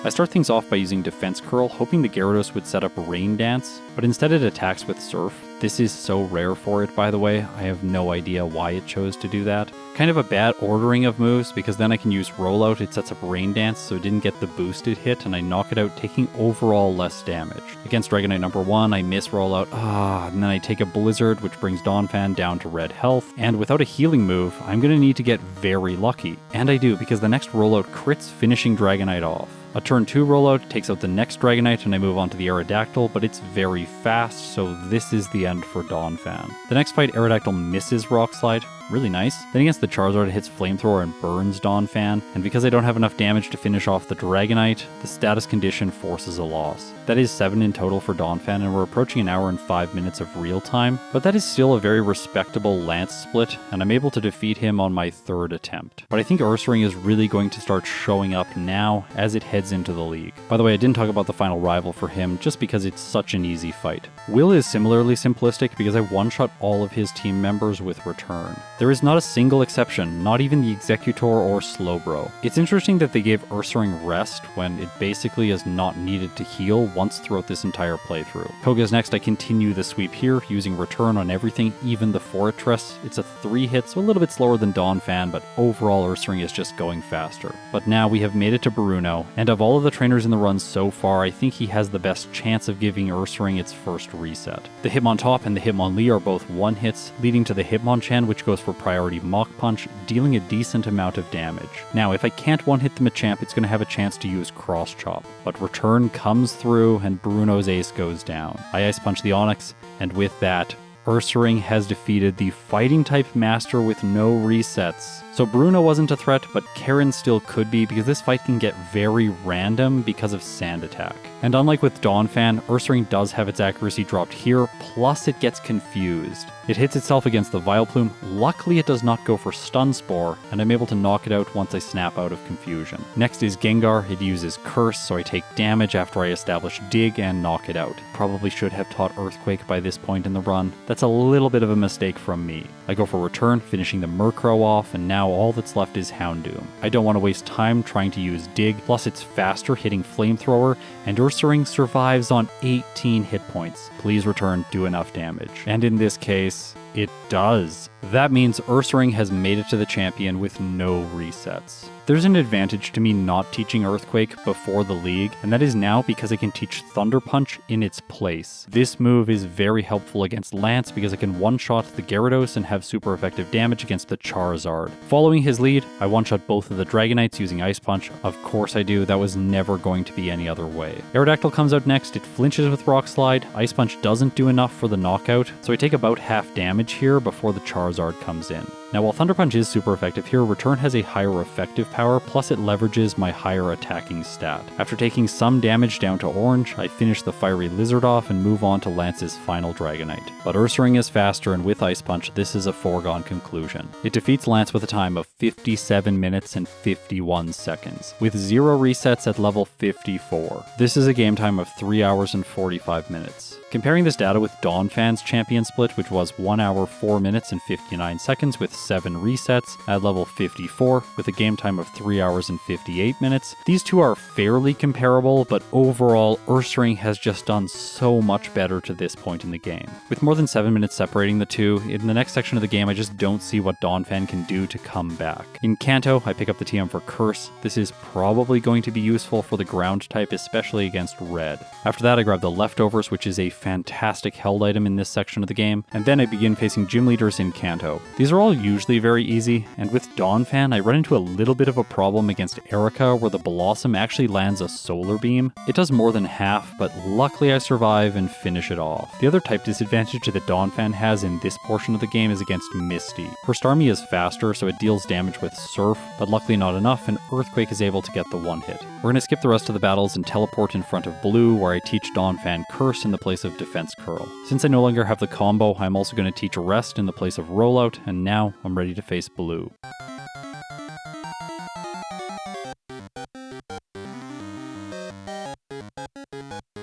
I start things off by using Defense Curl, hoping the Gyarados would set up Rain Dance, but instead it attacks with Surf. This is so rare for it, by the way. I have no idea why it chose to do that. Kind of a bad ordering of moves, because then I can use Rollout, it sets up Rain Dance, so it didn't get the boosted hit, and I knock it out, taking overall less damage. Against Dragonite number 1, I miss Rollout, and then I take a Blizzard, which brings Donphan down to red health, and without a healing move, I'm going to need to get very lucky. And I do, because the next Rollout crits, finishing Dragonite off. A turn 2 Rollout takes out the next Dragonite and I move on to the Aerodactyl, but it's very fast, so this is the end for Donphan. The next fight, Aerodactyl misses Rock Slide, really nice. Then against the Charizard, it hits Flamethrower and burns Donphan, and because I don't have enough damage to finish off the Dragonite, the status condition forces a loss. That is 7 in total for Donphan, and we're approaching an hour and 5 minutes of real time, but that is still a very respectable Lance split, and I'm able to defeat him on my 3rd attempt. But I think Ursaring is really going to start showing up now as it heads into the league. By the way, I didn't talk about the final rival for him just because it's such an easy fight. Will is similarly simplistic because I one-shot all of his team members with Return. There is not a single exception, not even the Exeggutor or Slowbro. It's interesting that they gave Ursaring rest when it basically is not needed to heal once throughout this entire playthrough. Koga's next. I continue the sweep here, using Return on everything, even the Fortress. It's a 3-hit, so a little bit slower than Donphan, but overall Ursaring is just going faster. But now we have made it to Bruno, and of all of the trainers in the run so far, I think he has the best chance of giving Ursaring its first reset. The Hitmontop and the Hitmonlee are both 1-hits, leading to the Hitmonchan, which goes for priority Mach Punch, dealing a decent amount of damage. Now, if I can't 1-hit the Machamp, it's going to have a chance to use Cross Chop, but Return comes through and Bruno's ace goes down. I Ice Punch the Onix, and with that, Ursaring has defeated the Fighting-type Master with no resets. So Bruno wasn't a threat, but Karen still could be because this fight can get very random because of Sand Attack. And unlike with Donphan, Ursaring does have its accuracy dropped here, plus it gets confused. It hits itself against the Vileplume. Luckily it does not go for Stun Spore, and I'm able to knock it out once I snap out of confusion. Next is Gengar. It uses Curse, so I take damage after I establish Dig and knock it out. Probably should have taught Earthquake by this point in the run. That's a little bit of a mistake from me. I go for Return, finishing the Murkrow off, and now all that's left is Houndoom. I don't want to waste time trying to use Dig, plus it's faster hitting Flamethrower, and Ursaring survives on 18 hit points. Please return, do enough damage. And in this case, it does. That means Ursaring has made it to the champion with no resets. There's an advantage to me not teaching Earthquake before the league, and that is now because I can teach Thunder Punch in its place. This move is very helpful against Lance because I can one-shot the Gyarados and have super effective damage against the Charizard. Following his lead, I one-shot both of the Dragonites using Ice Punch. Of course I do, that was never going to be any other way. Aerodactyl comes out next, it flinches with Rock Slide. Ice Punch doesn't do enough for the knockout, so I take about half damage here before the Charizard comes in. Now while Thunder Punch is super effective here, Return has a higher effective power, plus it leverages my higher attacking stat. After taking some damage down to orange, I finish the Fiery Lizard off and move on to Lance's final Dragonite. But Ursaring is faster, and with Ice Punch, this is a foregone conclusion. It defeats Lance with a time of 57 minutes and 51 seconds, with 0 resets at level 54. This is a game time of 3 hours and 45 minutes. Comparing this data with Donphan's champion split, which was 1 hour 4 minutes and 59 seconds with 7 resets at level 54 with a game time of 3 hours and 58 minutes, these two are fairly comparable, but overall Ursaring has just done so much better to this point in the game. With more than 7 minutes separating the two, in the next section of the game I just don't see what Donphan can do to come back. In Kanto, I pick up the TM for Curse. This is probably going to be useful for the ground type, especially against Red. After that I grab the Leftovers, which is a fantastic held item in this section of the game, and then I begin facing gym leaders in Kanto. These are all usually very easy, and with Donphan I run into a little bit of a problem against Erica where the Blossom actually lands a Solar Beam. It does more than half, but luckily I survive and finish it off. The other type disadvantage that Donphan has in this portion of the game is against Misty. Her Starmie is faster, so it deals damage with Surf, but luckily not enough, and Earthquake is able to get the one hit. We're going to skip the rest of the battles and teleport in front of Blue, where I teach Donphan Curse in the place of Defense Curl. Since I no longer have the combo, I'm also going to teach Rest in the place of Rollout, and now I'm ready to face Blue.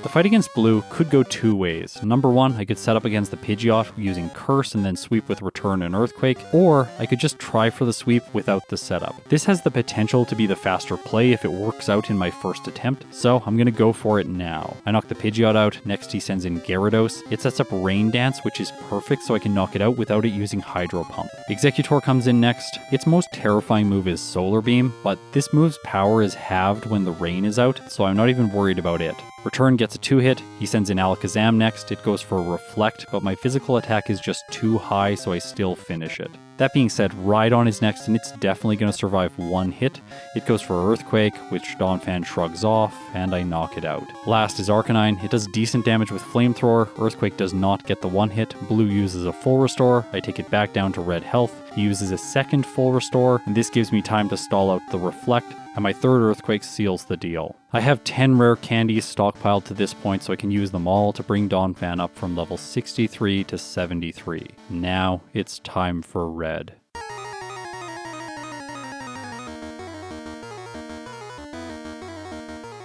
The fight against Blue could go two ways. Number one, I could set up against the Pidgeot using Curse and then sweep with Return and Earthquake, or I could just try for the sweep without the setup. This has the potential to be the faster play if it works out in my first attempt, so I'm gonna go for it now. I knock the Pidgeot out, next he sends in Gyarados. It sets up Rain Dance, which is perfect so I can knock it out without it using Hydro Pump. Executor comes in next. Its most terrifying move is Solar Beam, but this move's power is halved when the rain is out, so I'm not even worried about it. Return gets a 2-hit, he sends in Alakazam next, it goes for Reflect, but my physical attack is just too high so I still finish it. That being said, Rhydon is next and it's definitely going to survive one hit. It goes for Earthquake, which Donphan shrugs off, and I knock it out. Last is Arcanine, it does decent damage with Flamethrower, Earthquake does not get the one hit, Blue uses a full restore, I take it back down to red health, he uses a second full restore, and this gives me time to stall out the Reflect, and my third Earthquake seals the deal. I have 10 rare candies stockpiled to this point so I can use them all to bring Donphan up from level 63 to 73. Now it's time for Red.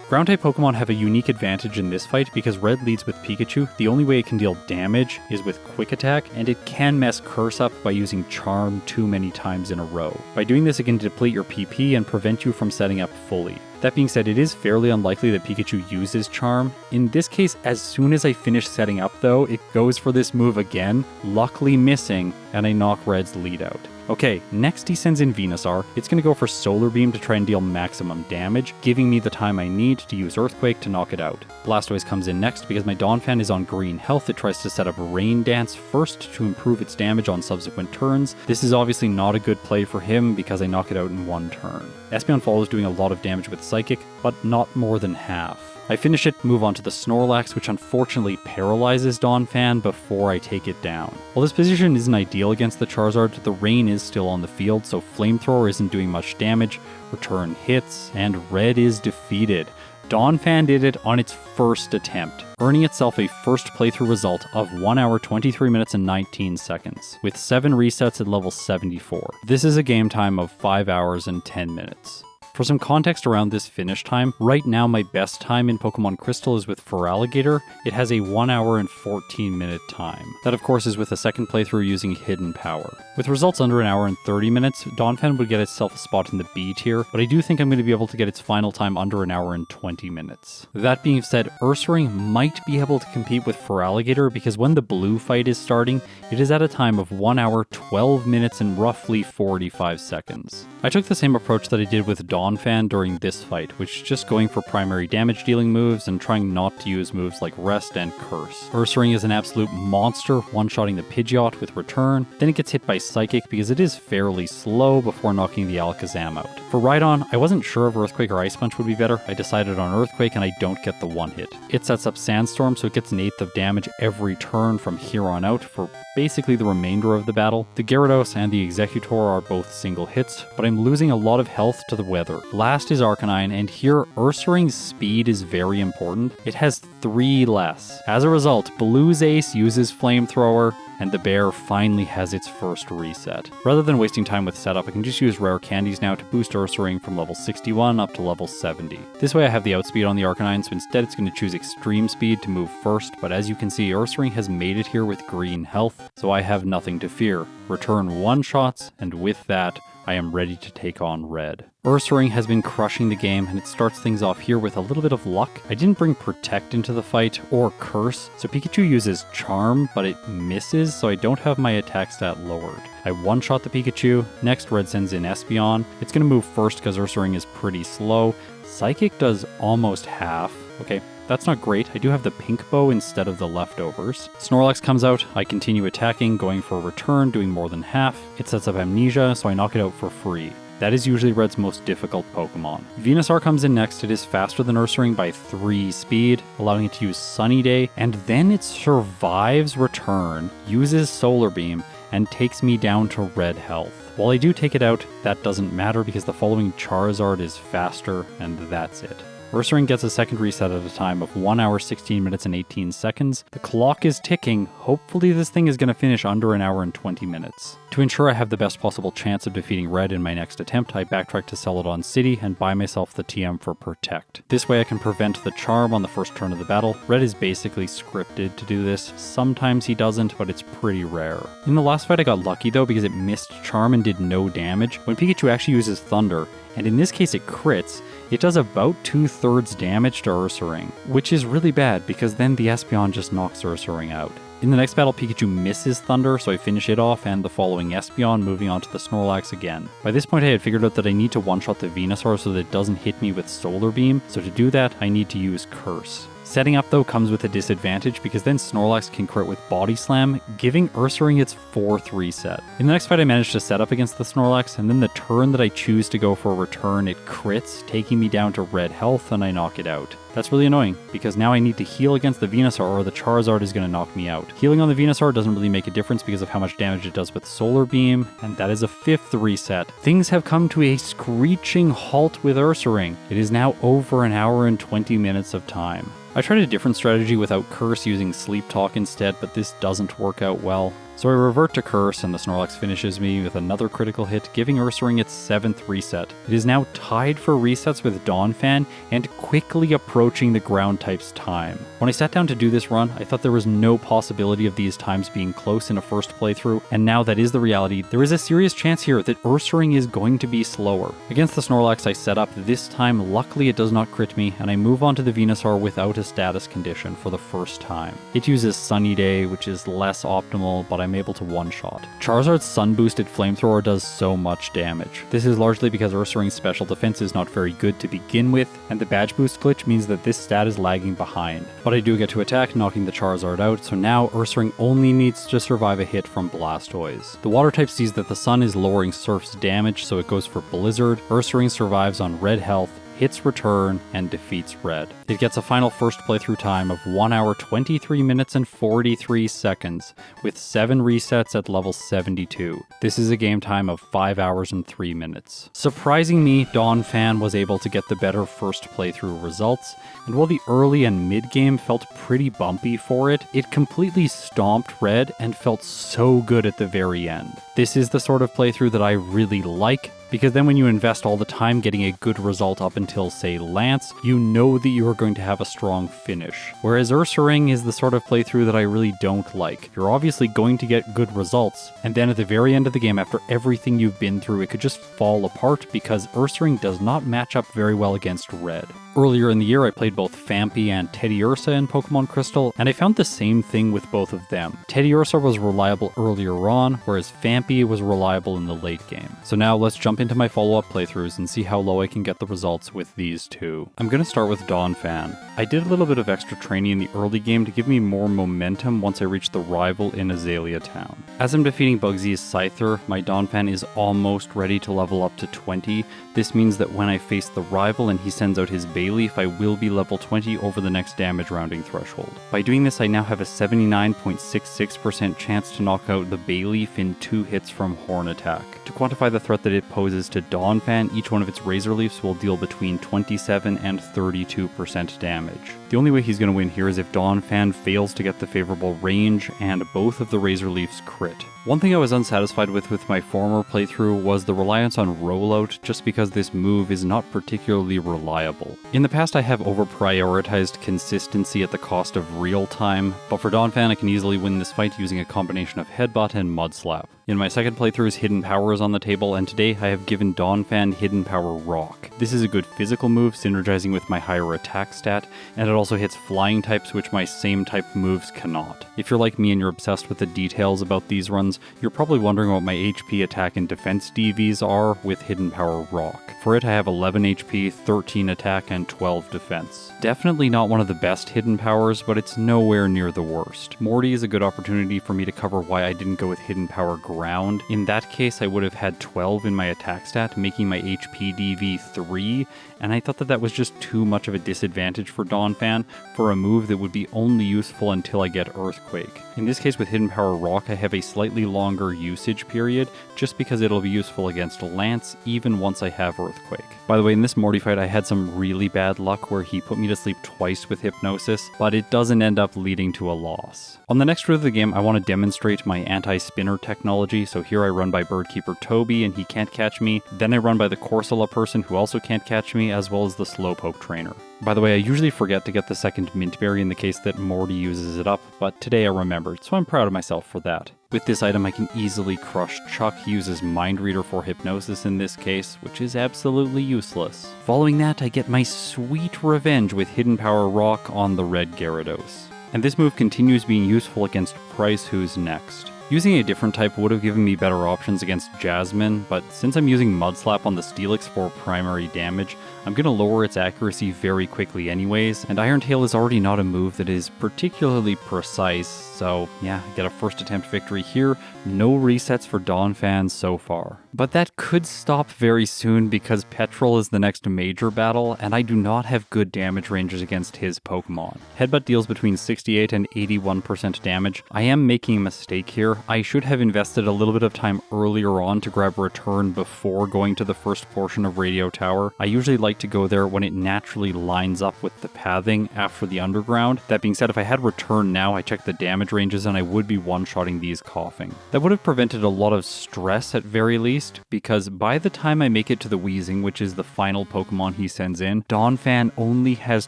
Ground-type Pokemon have a unique advantage in this fight because Red leads with Pikachu. The only way it can deal damage is with Quick Attack, and it can mess Curse up by using Charm too many times in a row. By doing this, it can deplete your PP and prevent you from setting up fully. That being said, it is fairly unlikely that Pikachu uses Charm. In this case, as soon as I finish setting up though, it goes for this move again, luckily missing, and I knock Red's lead out. Okay, next he sends in Venusaur. It's going to go for Solar Beam to try and deal maximum damage, giving me the time I need to use Earthquake to knock it out. Blastoise comes in next because my Donphan is on green health. It tries to set up Rain Dance first to improve its damage on subsequent turns. This is obviously not a good play for him because I knock it out in one turn. Espeon follows doing a lot of damage with Psychic, but not more than half. I finish it, move on to the Snorlax, which unfortunately paralyzes Donphan before I take it down. While this position isn't ideal against the Charizard, the rain is still on the field, so Flamethrower isn't doing much damage, return hits, and Red is defeated. Donphan did it on its first attempt, earning itself a first playthrough result of 1 hour 23 minutes and 19 seconds, with 7 resets at level 74. This is a game time of 5 hours and 10 minutes. For some context around this finish time, right now my best time in Pokemon Crystal is with Feraligatr. It has a 1 hour and 14 minute time. That of course is with a second playthrough using Hidden Power. With results under 1 hour and 30 minutes, Donphan would get itself a spot in the B tier, but I do think I'm going to be able to get its final time under 1 hour and 20 minutes. That being said, Ursaring might be able to compete with Feraligatr because when the blue fight is starting, it is at a time of 1 hour, 12 minutes, and roughly 45 seconds. I took the same approach that I did with Donphan during this fight, which is just going for primary damage dealing moves and trying not to use moves like Rest and Curse. Ursaring is an absolute monster, one-shotting the Pidgeot with Return, then it gets hit by Psychic because it is fairly slow before knocking the Alakazam out. For Rhydon, I wasn't sure if Earthquake or Ice Punch would be better. I decided on Earthquake and I don't get the one hit. It sets up Sandstorm, so it gets an 1/8 of damage every turn from here on out for basically the remainder of the battle. The Gyarados and the Executor are both single hits, but I'm losing a lot of health to the weather. Last is Arcanine, and here Ursaring's speed is very important. It has 3 less. As a result, Blue's Ace uses Flamethrower, and the bear finally has its first reset. Rather than wasting time with setup, I can just use rare candies now to boost Ursaring from level 61 up to level 70. This way I have the outspeed on the Arcanine, so instead it's going to choose extreme speed to move first, but as you can see, Ursaring has made it here with green health, so I have nothing to fear. Return 1-shots, and with that, I am ready to take on Red. Ursaring has been crushing the game, and it starts things off here with a little bit of luck. I didn't bring Protect into the fight, or Curse, so Pikachu uses Charm, but it misses, so I don't have my attack stat lowered. I one-shot the Pikachu, next Red sends in Espeon. It's going to move first because Ursaring is pretty slow. Psychic does almost half. Okay, that's not great. I do have the Pink Bow instead of the leftovers. Snorlax comes out, I continue attacking, going for a return, doing more than half. It sets up Amnesia, so I knock it out for free. That is usually Red's most difficult Pokemon. Venusaur comes in next. It is faster than Ursaring by 3 speed, allowing it to use Sunny Day, and then it survives return, uses Solar Beam, and takes me down to red health. While I do take it out, that doesn't matter because the following Charizard is faster, and that's it. Ursaring gets a second reset at a time of 1 hour, 16 minutes, and 18 seconds. The clock is ticking. Hopefully this thing is going to finish under 1 hour and 20 minutes. To ensure I have the best possible chance of defeating Red in my next attempt, I backtrack to Celadon City and buy myself the TM for Protect. This way I can prevent the Charm on the first turn of the battle. Red is basically scripted to do this. Sometimes he doesn't, but it's pretty rare. In the last fight I got lucky though because it missed Charm and did no damage. When Pikachu actually uses Thunder, and in this case it crits, it does about 2/3 damage to Ursaring, which is really bad because then the Espeon just knocks Ursaring out. In the next battle, Pikachu misses Thunder, so I finish it off and the following Espeon, moving on to the Snorlax again. By this point I had figured out that I need to one-shot the Venusaur so that it doesn't hit me with Solar Beam, so to do that I need to use Curse. Setting up though comes with a disadvantage because then Snorlax can crit with Body Slam, giving Ursaring its 4th reset. In the next fight I managed to set up against the Snorlax, and then the turn that I choose to go for a return it crits, taking me down to red health, and I knock it out. That's really annoying, because now I need to heal against the Venusaur or the Charizard is going to knock me out. Healing on the Venusaur doesn't really make a difference because of how much damage it does with Solar Beam, and that is a 5th reset. Things have come to a screeching halt with Ursaring. It is now over 1 hour and 20 minutes of time. I tried a different strategy without Curse using Sleep Talk instead, but this doesn't work out well. So I revert to Curse and the Snorlax finishes me with another critical hit, giving Ursaring its 7th reset. It is now tied for resets with Donphan and quickly approaching the ground type's time. When I sat down to do this run, I thought there was no possibility of these times being close in a first playthrough, and now that is the reality. There is a serious chance here that Ursaring is going to be slower. Against the Snorlax I set up this time, luckily it does not crit me, and I move on to the Venusaur without a status condition for the first time. It uses Sunny Day, which is less optimal, but I'm able to one-shot. Charizard's sun-boosted Flamethrower does so much damage. This is largely because Ursaring's special defense is not very good to begin with, and the badge boost glitch means that this stat is lagging behind. But I do get to attack, knocking the Charizard out, so now Ursaring only needs to survive a hit from Blastoise. The water type sees that the sun is lowering Surf's damage, so it goes for Blizzard. Ursaring survives on red health, hits return, and defeats Red. It gets a final first playthrough time of 1 hour 23 minutes and 43 seconds, with 7 resets at level 72. This is a game time of 5 hours and 3 minutes. Surprising me, Donphan was able to get the better first playthrough results, and while the early and mid game felt pretty bumpy for it, it completely stomped Red and felt so good at the very end. This is the sort of playthrough that I really like, because then when you invest all the time getting a good result up until, say, Lance, you know that you are going to have a strong finish. Whereas Ursaring is the sort of playthrough that I really don't like. You're obviously going to get good results, and then at the very end of the game, after everything you've been through, it could just fall apart because Ursaring does not match up very well against Red. Earlier in the year, I played both Phanpy and Teddiursa in Pokemon Crystal, and I found the same thing with both of them. Teddiursa was reliable earlier on, whereas Phanpy was reliable in the late game. So now let's jump into my follow-up playthroughs and see how low I can get the results with these two. I'm going to start with Donphan. I did a little bit of extra training in the early game to give me more momentum once I reached the rival in Azalea Town. As I'm defeating Bugsy's Scyther, my Donphan is almost ready to level up to 20. This means that when I face the rival and he sends out his Bayleaf, I will be level 20 over the next damage rounding threshold. By doing this, I now have a 79.66% chance to knock out the Bayleaf in 2 hits from Horn Attack. To quantify the threat that it poses to Donphan, each one of its Razor Leafs will deal between 27 and 32% damage. The only way he's going to win here is if Donphan fails to get the favorable range and both of the Razor Leafs crit. One thing I was unsatisfied with my former playthrough was the reliance on rollout, just because this move is not particularly reliable. In the past I have over-prioritized consistency at the cost of real time, but for Donphan I can easily win this fight using a combination of Headbutt and Mud Slap. In my second playthrough's Hidden Power is on the table, and today I have given Donphan Hidden Power Rock. This is a good physical move, synergizing with my higher attack stat, and it also hits flying types, which my same type moves cannot. If you're like me and you're obsessed with the details about these runs, you're probably wondering what my HP, attack, and defense DVs are with Hidden Power Rock. For it, I have 11 HP, 13 attack, and 12 defense. Definitely not one of the best hidden powers, but it's nowhere near the worst. Morty is a good opportunity for me to cover why I didn't go with Hidden Power Ground. In that case, I would have had 12 in my attack stat, making my HP DV 3, and I thought that that was just too much of a disadvantage for Donphan for a move that would be only useful until I get Earthquake. In this case with Hidden Power Rock, I have a slightly longer usage period, just because it'll be useful against Lance even once I have Earthquake. By the way, in this Morty fight, I had some really bad luck where he put me to sleep twice with Hypnosis, but it doesn't end up leading to a loss. On the next route of the game, I want to demonstrate my anti-spinner technology, so here I run by Birdkeeper Toby and he can't catch me, then I run by the Corsola person who also can't catch me, as well as the Slowpoke trainer. By the way, I usually forget to get the second Mint Berry in the case that Morty uses it up, but today I remembered, so I'm proud of myself for that. With this item, I can easily crush Chuck. He uses Mind Reader for Hypnosis in this case, which is absolutely useless. Following that, I get my sweet revenge with Hidden Power Rock on the Red Gyarados. And this move continues being useful against Price, who's next. Using a different type would have given me better options against Jasmine, but since I'm using Mud Slap on the Steelix for primary damage, I'm going to lower its accuracy very quickly anyways, and Iron Tail is already not a move that is particularly precise, so yeah, I get a first attempt victory here. No resets for Donphan so far. But that could stop very soon because Petrol is the next major battle, and I do not have good damage ranges against his Pokemon. Headbutt deals between 68 and 81% damage. I am making a mistake here. I should have invested a little bit of time earlier on to grab Return before going to the first portion of Radio Tower. I usually like to go there when it naturally lines up with the pathing after the underground. That being said, if I had Return now, I check the damage ranges and I would be one-shotting these coughing. That would have prevented a lot of stress at very least, because by the time I make it to the Weezing, which is the final Pokemon he sends in, Donphan only has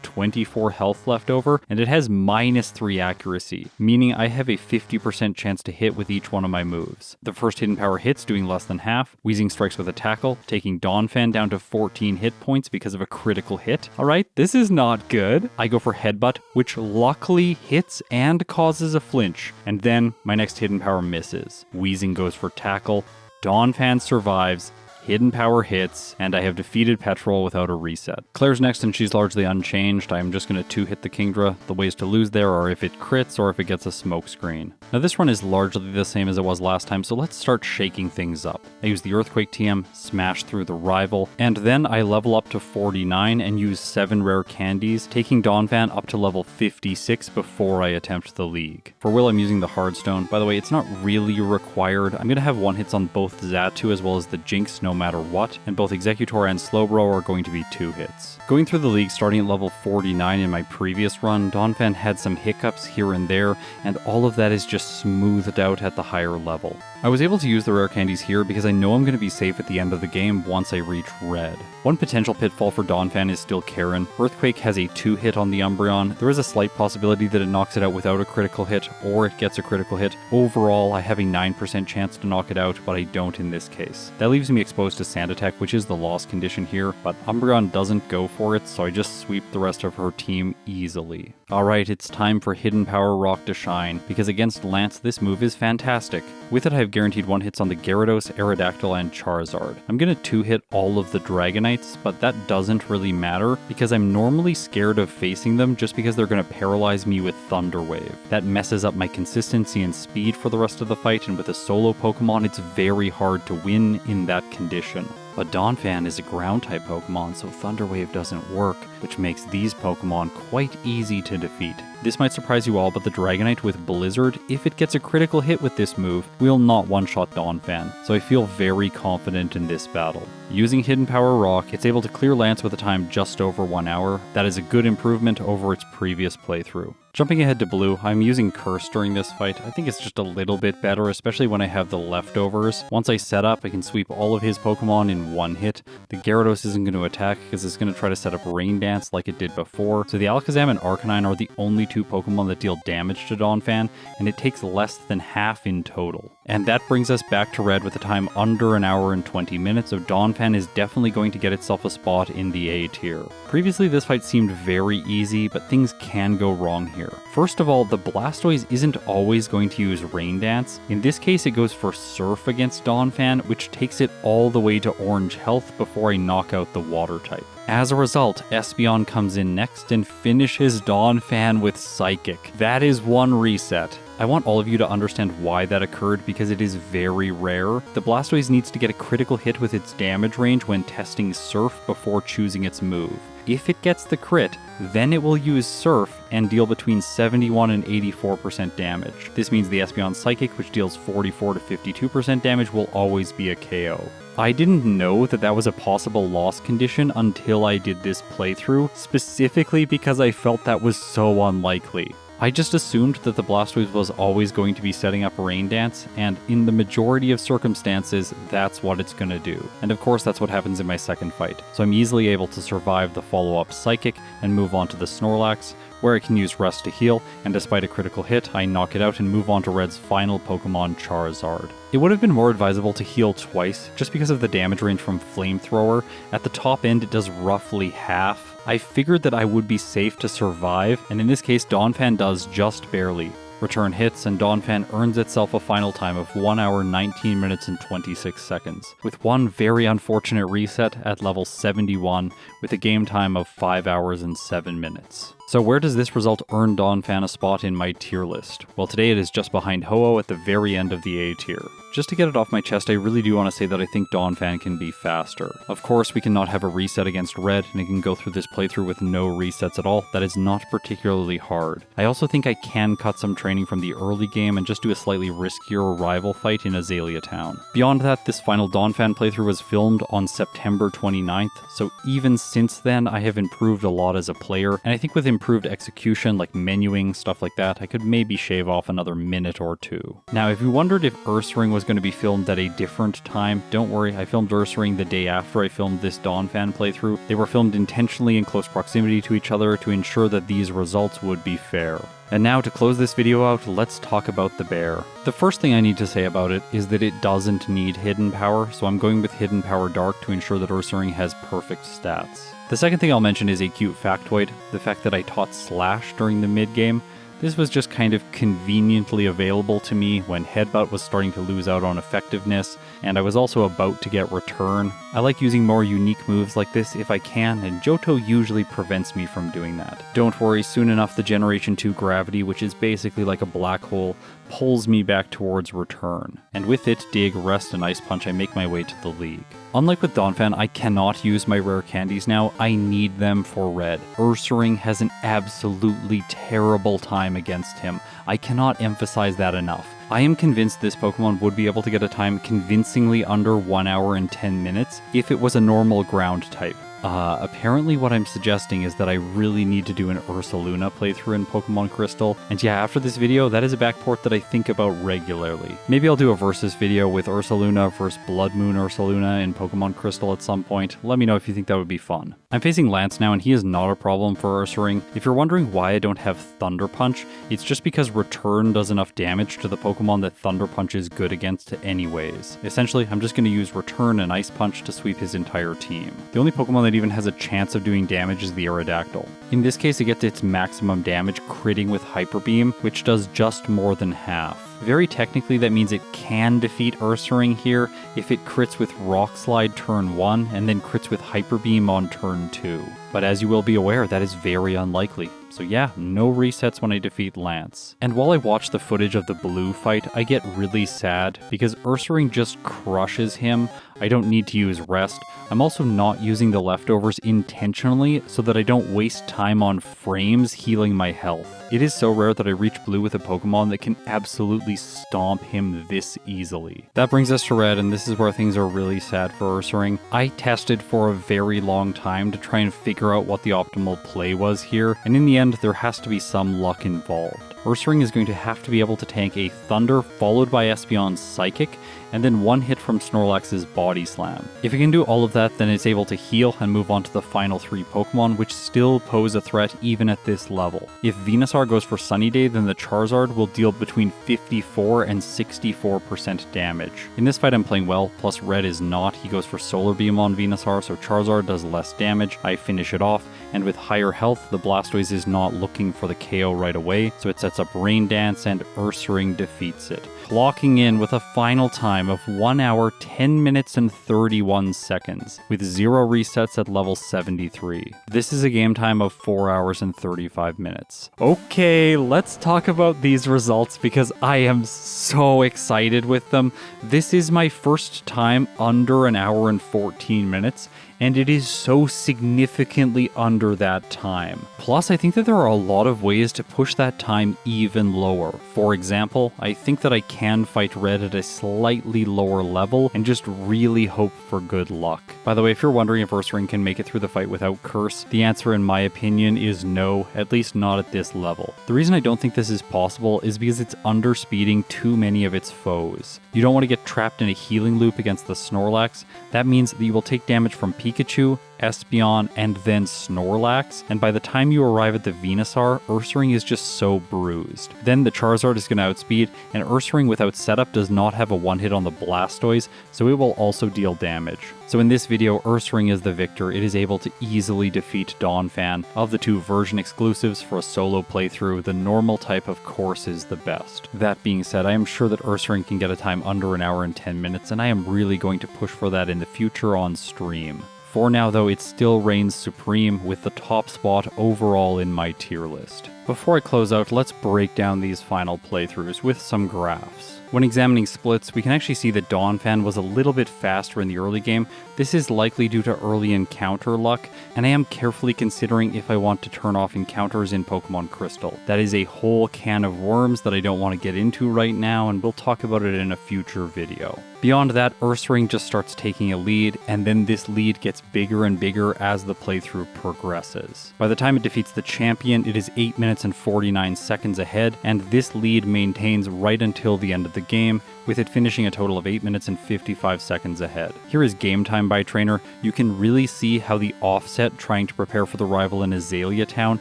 24 health left over, and it has -3 accuracy, meaning I have a 50% chance to hit with each one of my moves. The first Hidden Power hits, doing less than half. Weezing strikes with a Tackle, taking Donphan down to 14 hit points because of a critical hit. Alright, this is not good. I go for Headbutt, which luckily hits and causes a flinch, and then my next Hidden Power misses. Weezing goes for Tackle, Donphan survives, Hidden Power hits, and I have defeated Petrol without a reset. Claire's next, and she's largely unchanged. I'm just going to 2-hit the Kingdra. The ways to lose there are if it crits or if it gets a smoke screen. Now this run is largely the same as it was last time, so let's start shaking things up. I use the Earthquake TM, smash through the rival, and then I level up to 49 and use 7 rare candies, taking Donphan up to level 56 before I attempt the League. For Will, I'm using the Hardstone. By the way, it's not really required. I'm going to have 1-hits on both Xatu as well as the Jinx no matter what, and both Executor and Slowbro are going to be 2-hits. Going through the League starting at level 49 in my previous run, Donphan had some hiccups here and there, and all of that is just smoothed out at the higher level. I was able to use the rare candies here because I know I'm going to be safe at the end of the game once I reach red. One potential pitfall for Donphan is still Karen. Earthquake has a 2-hit on the Umbreon. There is a slight possibility that it knocks it out without a critical hit, or it gets a critical hit. Overall, I have a 9% chance to knock it out, but I don't in this case. That leaves me exposed to Sand Attack, which is the loss condition here, but Umbreon doesn't go for it, so I just sweep the rest of her team easily. Alright, it's time for Hidden Power Rock to shine, because against Lance this move is fantastic. With it I have guaranteed 1-hits on the Gyarados, Aerodactyl, and Charizard. I'm going to 2-hit all of the Dragonites, but that doesn't really matter because I'm normally scared of facing them just because they're going to paralyze me with Thunder Wave. That messes up my consistency and speed for the rest of the fight, and with a solo Pokemon it's very hard to win in that condition. But Donphan is a ground-type Pokemon, so Thunder Wave doesn't work, which makes these Pokemon quite easy to defeat. This might surprise you all, but the Dragonite with Blizzard, if it gets a critical hit with this move, will not one-shot Donphan, so I feel very confident in this battle. Using Hidden Power Rock, it's able to clear Lance with a time just over 1 hour. That is a good improvement over its previous playthrough. Jumping ahead to Blue, I'm using Curse during this fight. I think it's just a little bit better, especially when I have the leftovers. Once I set up, I can sweep all of his Pokemon in 1 hit. The Gyarados isn't going to attack because it's going to try to set up Rain Dance like it did before. So the Alakazam and Arcanine are the only 2 Pokemon that deal damage to Donphan, and it takes less than half in total. And that brings us back to red with a time under 1 hour and 20 minutes, so Donphan is definitely going to get itself a spot in the A tier. Previously this fight seemed very easy, but things can go wrong here. First of all, the Blastoise isn't always going to use Rain Dance. In this case it goes for Surf against Donphan, which takes it all the way to orange health before I knock out the water type. As a result, Espeon comes in next and finishes Donphan with Psychic. That is 1 reset. I want all of you to understand why that occurred because it is very rare. The Blastoise needs to get a critical hit with its damage range when testing Surf before choosing its move. If it gets the crit, then it will use Surf and deal between 71 and 84% damage. This means the Espeon Psychic, which deals 44 to 52% damage, will always be a KO. I didn't know that that was a possible loss condition until I did this playthrough, specifically because I felt that was so unlikely. I just assumed that the Blastoise was always going to be setting up Rain Dance, and in the majority of circumstances, that's what it's gonna do. And of course, that's what happens in my second fight. So I'm easily able to survive the follow-up Psychic and move on to the Snorlax, where I can use Rest to heal, and despite a critical hit, I knock it out and move on to Red's final Pokemon, Charizard. It would have been more advisable to heal twice, just because of the damage range from Flamethrower. At the top end, it does roughly half. I figured that I would be safe to survive, and in this case, Donphan does just barely. Return hits, and Donphan earns itself a final time of 1 hour, 19 minutes, and 26 seconds, with one very unfortunate reset at level 71, with a game time of 5 hours and 7 minutes. So where does this result earn Donphan a spot in my tier list? Well, today it is just behind Ho-Oh at the very end of the A tier. Just to get it off my chest, I really do want to say that I think Donphan can be faster. Of course, we cannot have a reset against Red, and it can go through this playthrough with no resets at all. That is not particularly hard. I also think I can cut some training from the early game and just do a slightly riskier rival fight in Azalea Town. Beyond that, this final Donphan playthrough was filmed on September 29th, so even since then I have improved a lot as a player, and I think with improved execution like menuing, stuff like that, I could maybe shave off another minute or 2. Now, if you wondered if Ursaring was going to be filmed at a different time, don't worry, I filmed Ursaring the day after I filmed this Donphan playthrough. They were filmed intentionally in close proximity to each other to ensure that these results would be fair. And now to close this video out, let's talk about the bear. The first thing I need to say about it is that it doesn't need Hidden Power, so I'm going with Hidden Power Dark to ensure that Ursaring has perfect stats. The second thing I'll mention is a cute factoid, the fact that I taught Slash during the mid-game. This was just kind of conveniently available to me when Headbutt was starting to lose out on effectiveness, and I was also about to get Return. I like using more unique moves like this if I can, and Johto usually prevents me from doing that. Don't worry, soon enough the Generation 2 Gravity, which is basically like a black hole, pulls me back towards Return. And with it, Dig, Rest, and Ice Punch, I make my way to the league. Unlike with Donphan, I cannot use my rare candies now, I need them for Red. Ursaring has an absolutely terrible time against him. I cannot emphasize that enough. I am convinced this Pokemon would be able to get a time convincingly under 1 hour and 10 minutes if it was a normal ground type. Apparently what I'm suggesting is that I really need to do an Ursaluna playthrough in Pokemon Crystal, and yeah, after this video, that is a backport that I think about regularly. Maybe I'll do a versus video with Ursaluna versus Blood Moon Ursaluna in Pokemon Crystal at some point. Let me know if you think that would be fun. I'm facing Lance now, and he is not a problem for Ursaring. If you're wondering why I don't have Thunder Punch, it's just because Return does enough damage to the Pokemon that Thunder Punch is good against anyways. Essentially, I'm just going to use Return and Ice Punch to sweep his entire team. The only Pokemon that even has a chance of doing damage is the Aerodactyl. In this case, it gets its maximum damage critting with Hyper Beam, which does just more than half. Very technically, that means it can defeat Ursaring here if it crits with Rock Slide turn 1 and then crits with Hyper Beam on turn 2. But as you will be aware, that is very unlikely. So yeah, no resets when I defeat Lance. And while I watch the footage of the blue fight, I get really sad because Ursaring just crushes him. I don't need to use Rest. I'm also not using the leftovers intentionally so that I don't waste time on frames healing my health. It is so rare that I reach blue with a Pokemon that can absolutely stomp him this easily. That brings us to Red, and this is where things are really sad for Ursaring. I tested for a very long time to try and figure out what the optimal play was here, and in the end there has to be some luck involved. Ursaring is going to have to be able to tank a Thunder followed by Espeon's Psychic, and then one hit from Snorlax's Body Slam. If it can do all of that, then it's able to heal and move on to the final 3 Pokemon, which still pose a threat even at this level. If Venusaur goes for Sunny Day, then the Charizard will deal between 54 and 64% damage. In this fight I'm playing well, plus Red is not. He goes for Solar Beam on Venusaur, so Charizard does less damage. I finish it off, and with higher health, the Blastoise is not looking for the KO right away, so it sets up Rain Dance and Ursaring defeats it, clocking in with a final time of 1 hour, 10 minutes, and 31 seconds, with 0 resets at level 73. This is a game time of 4 hours and 35 minutes. Okay, let's talk about these results because I am so excited with them. This is my first time under an hour and 14 minutes, and it is so significantly under that time. Plus, I think that there are a lot of ways to push that time even lower. For example, I think that I can fight Red at a slightly lower level and just really hope for good luck. By the way, if you're wondering if Ursaring can make it through the fight without Curse, the answer in my opinion is no, at least not at this level. The reason I don't think this is possible is because it's underspeeding too many of its foes. You don't want to get trapped in a healing loop against the Snorlax. That means that you will take damage from Pikachu, Espeon, and then Snorlax, and by the time you arrive at the Venusaur, Ursaring is just so bruised. Then the Charizard is going to outspeed, and Ursaring without setup does not have a one-hit on the Blastoise, so it will also deal damage. So in this video, Ursaring is the victor. It is able to easily defeat Donphan. Of the 2 version exclusives for a solo playthrough, the normal type of course is the best. That being said, I am sure that Ursaring can get a time under an hour and 10 minutes, and I am really going to push for that in the future on stream. For now though, it still reigns supreme with the top spot overall in my tier list. Before I close out, let's break down these final playthroughs with some graphs. When examining splits, we can actually see that Donphan was a little bit faster in the early game. This is likely due to early encounter luck, and I am carefully considering if I want to turn off encounters in Pokemon Crystal. That is a whole can of worms that I don't want to get into right now, and we'll talk about it in a future video. Beyond that, Ursaring just starts taking a lead, and then this lead gets bigger and bigger as the playthrough progresses. By the time it defeats the champion, it is 8 minutes and 49 seconds ahead, and this lead maintains right until the end of the game, with it finishing a total of 8 minutes and 55 seconds ahead. Here is Game Time by Trainer. You can really see how the offset trying to prepare for the rival in Azalea Town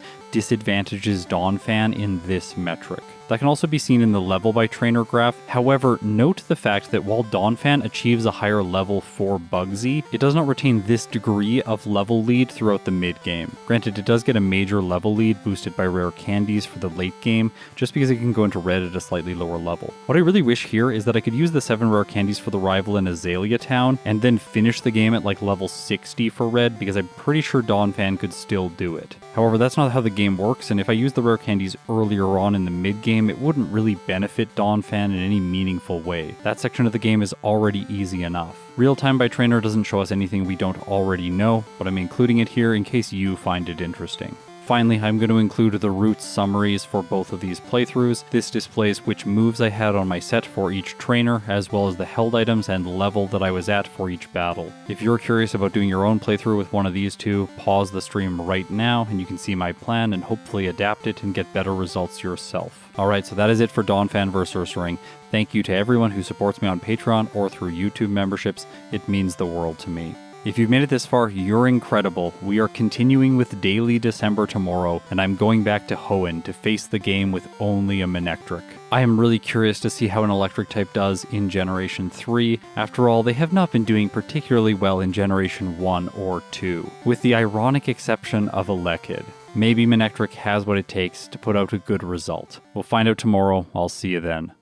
disadvantages Donphan in this metric. That can also be seen in the level by trainer graph. However, note the fact that while Donphan achieves a higher level for Bugsy, it does not retain this degree of level lead throughout the mid-game. Granted, it does get a major level lead boosted by rare candies for the late game, just because it can go into red at a slightly lower level. What I really wish here is that I could use the 7 rare candies for the rival in Azalea Town, and then finish the game at like level 60 for red, because I'm pretty sure Donphan could still do it. However, that's not how the game works, and if I use the rare candies earlier on in the mid-game, it wouldn't really benefit Donphan in any meaningful way. That section of the game is already easy enough. Real time by trainer doesn't show us anything we don't already know, but I'm including it here in case you find it interesting. Finally, I'm going to include the route summaries for both of these playthroughs. This displays which moves I had on my set for each trainer, as well as the held items and level that I was at for each battle. If you're curious about doing your own playthrough with one of these two, pause the stream right now and you can see my plan and hopefully adapt it and get better results yourself. Alright, so that is it for Donphan vs Ursaring. Thank you to everyone who supports me on Patreon or through YouTube memberships. It means the world to me. If you've made it this far, you're incredible. We are continuing with Daily December tomorrow, and I'm going back to Hoenn to face the game with only a Manectric. I am really curious to see how an electric type does in Generation 3. After all, they have not been doing particularly well in Generation 1 or 2, with the ironic exception of Elekid. Maybe Manectric has what it takes to put out a good result. We'll find out tomorrow. I'll see you then.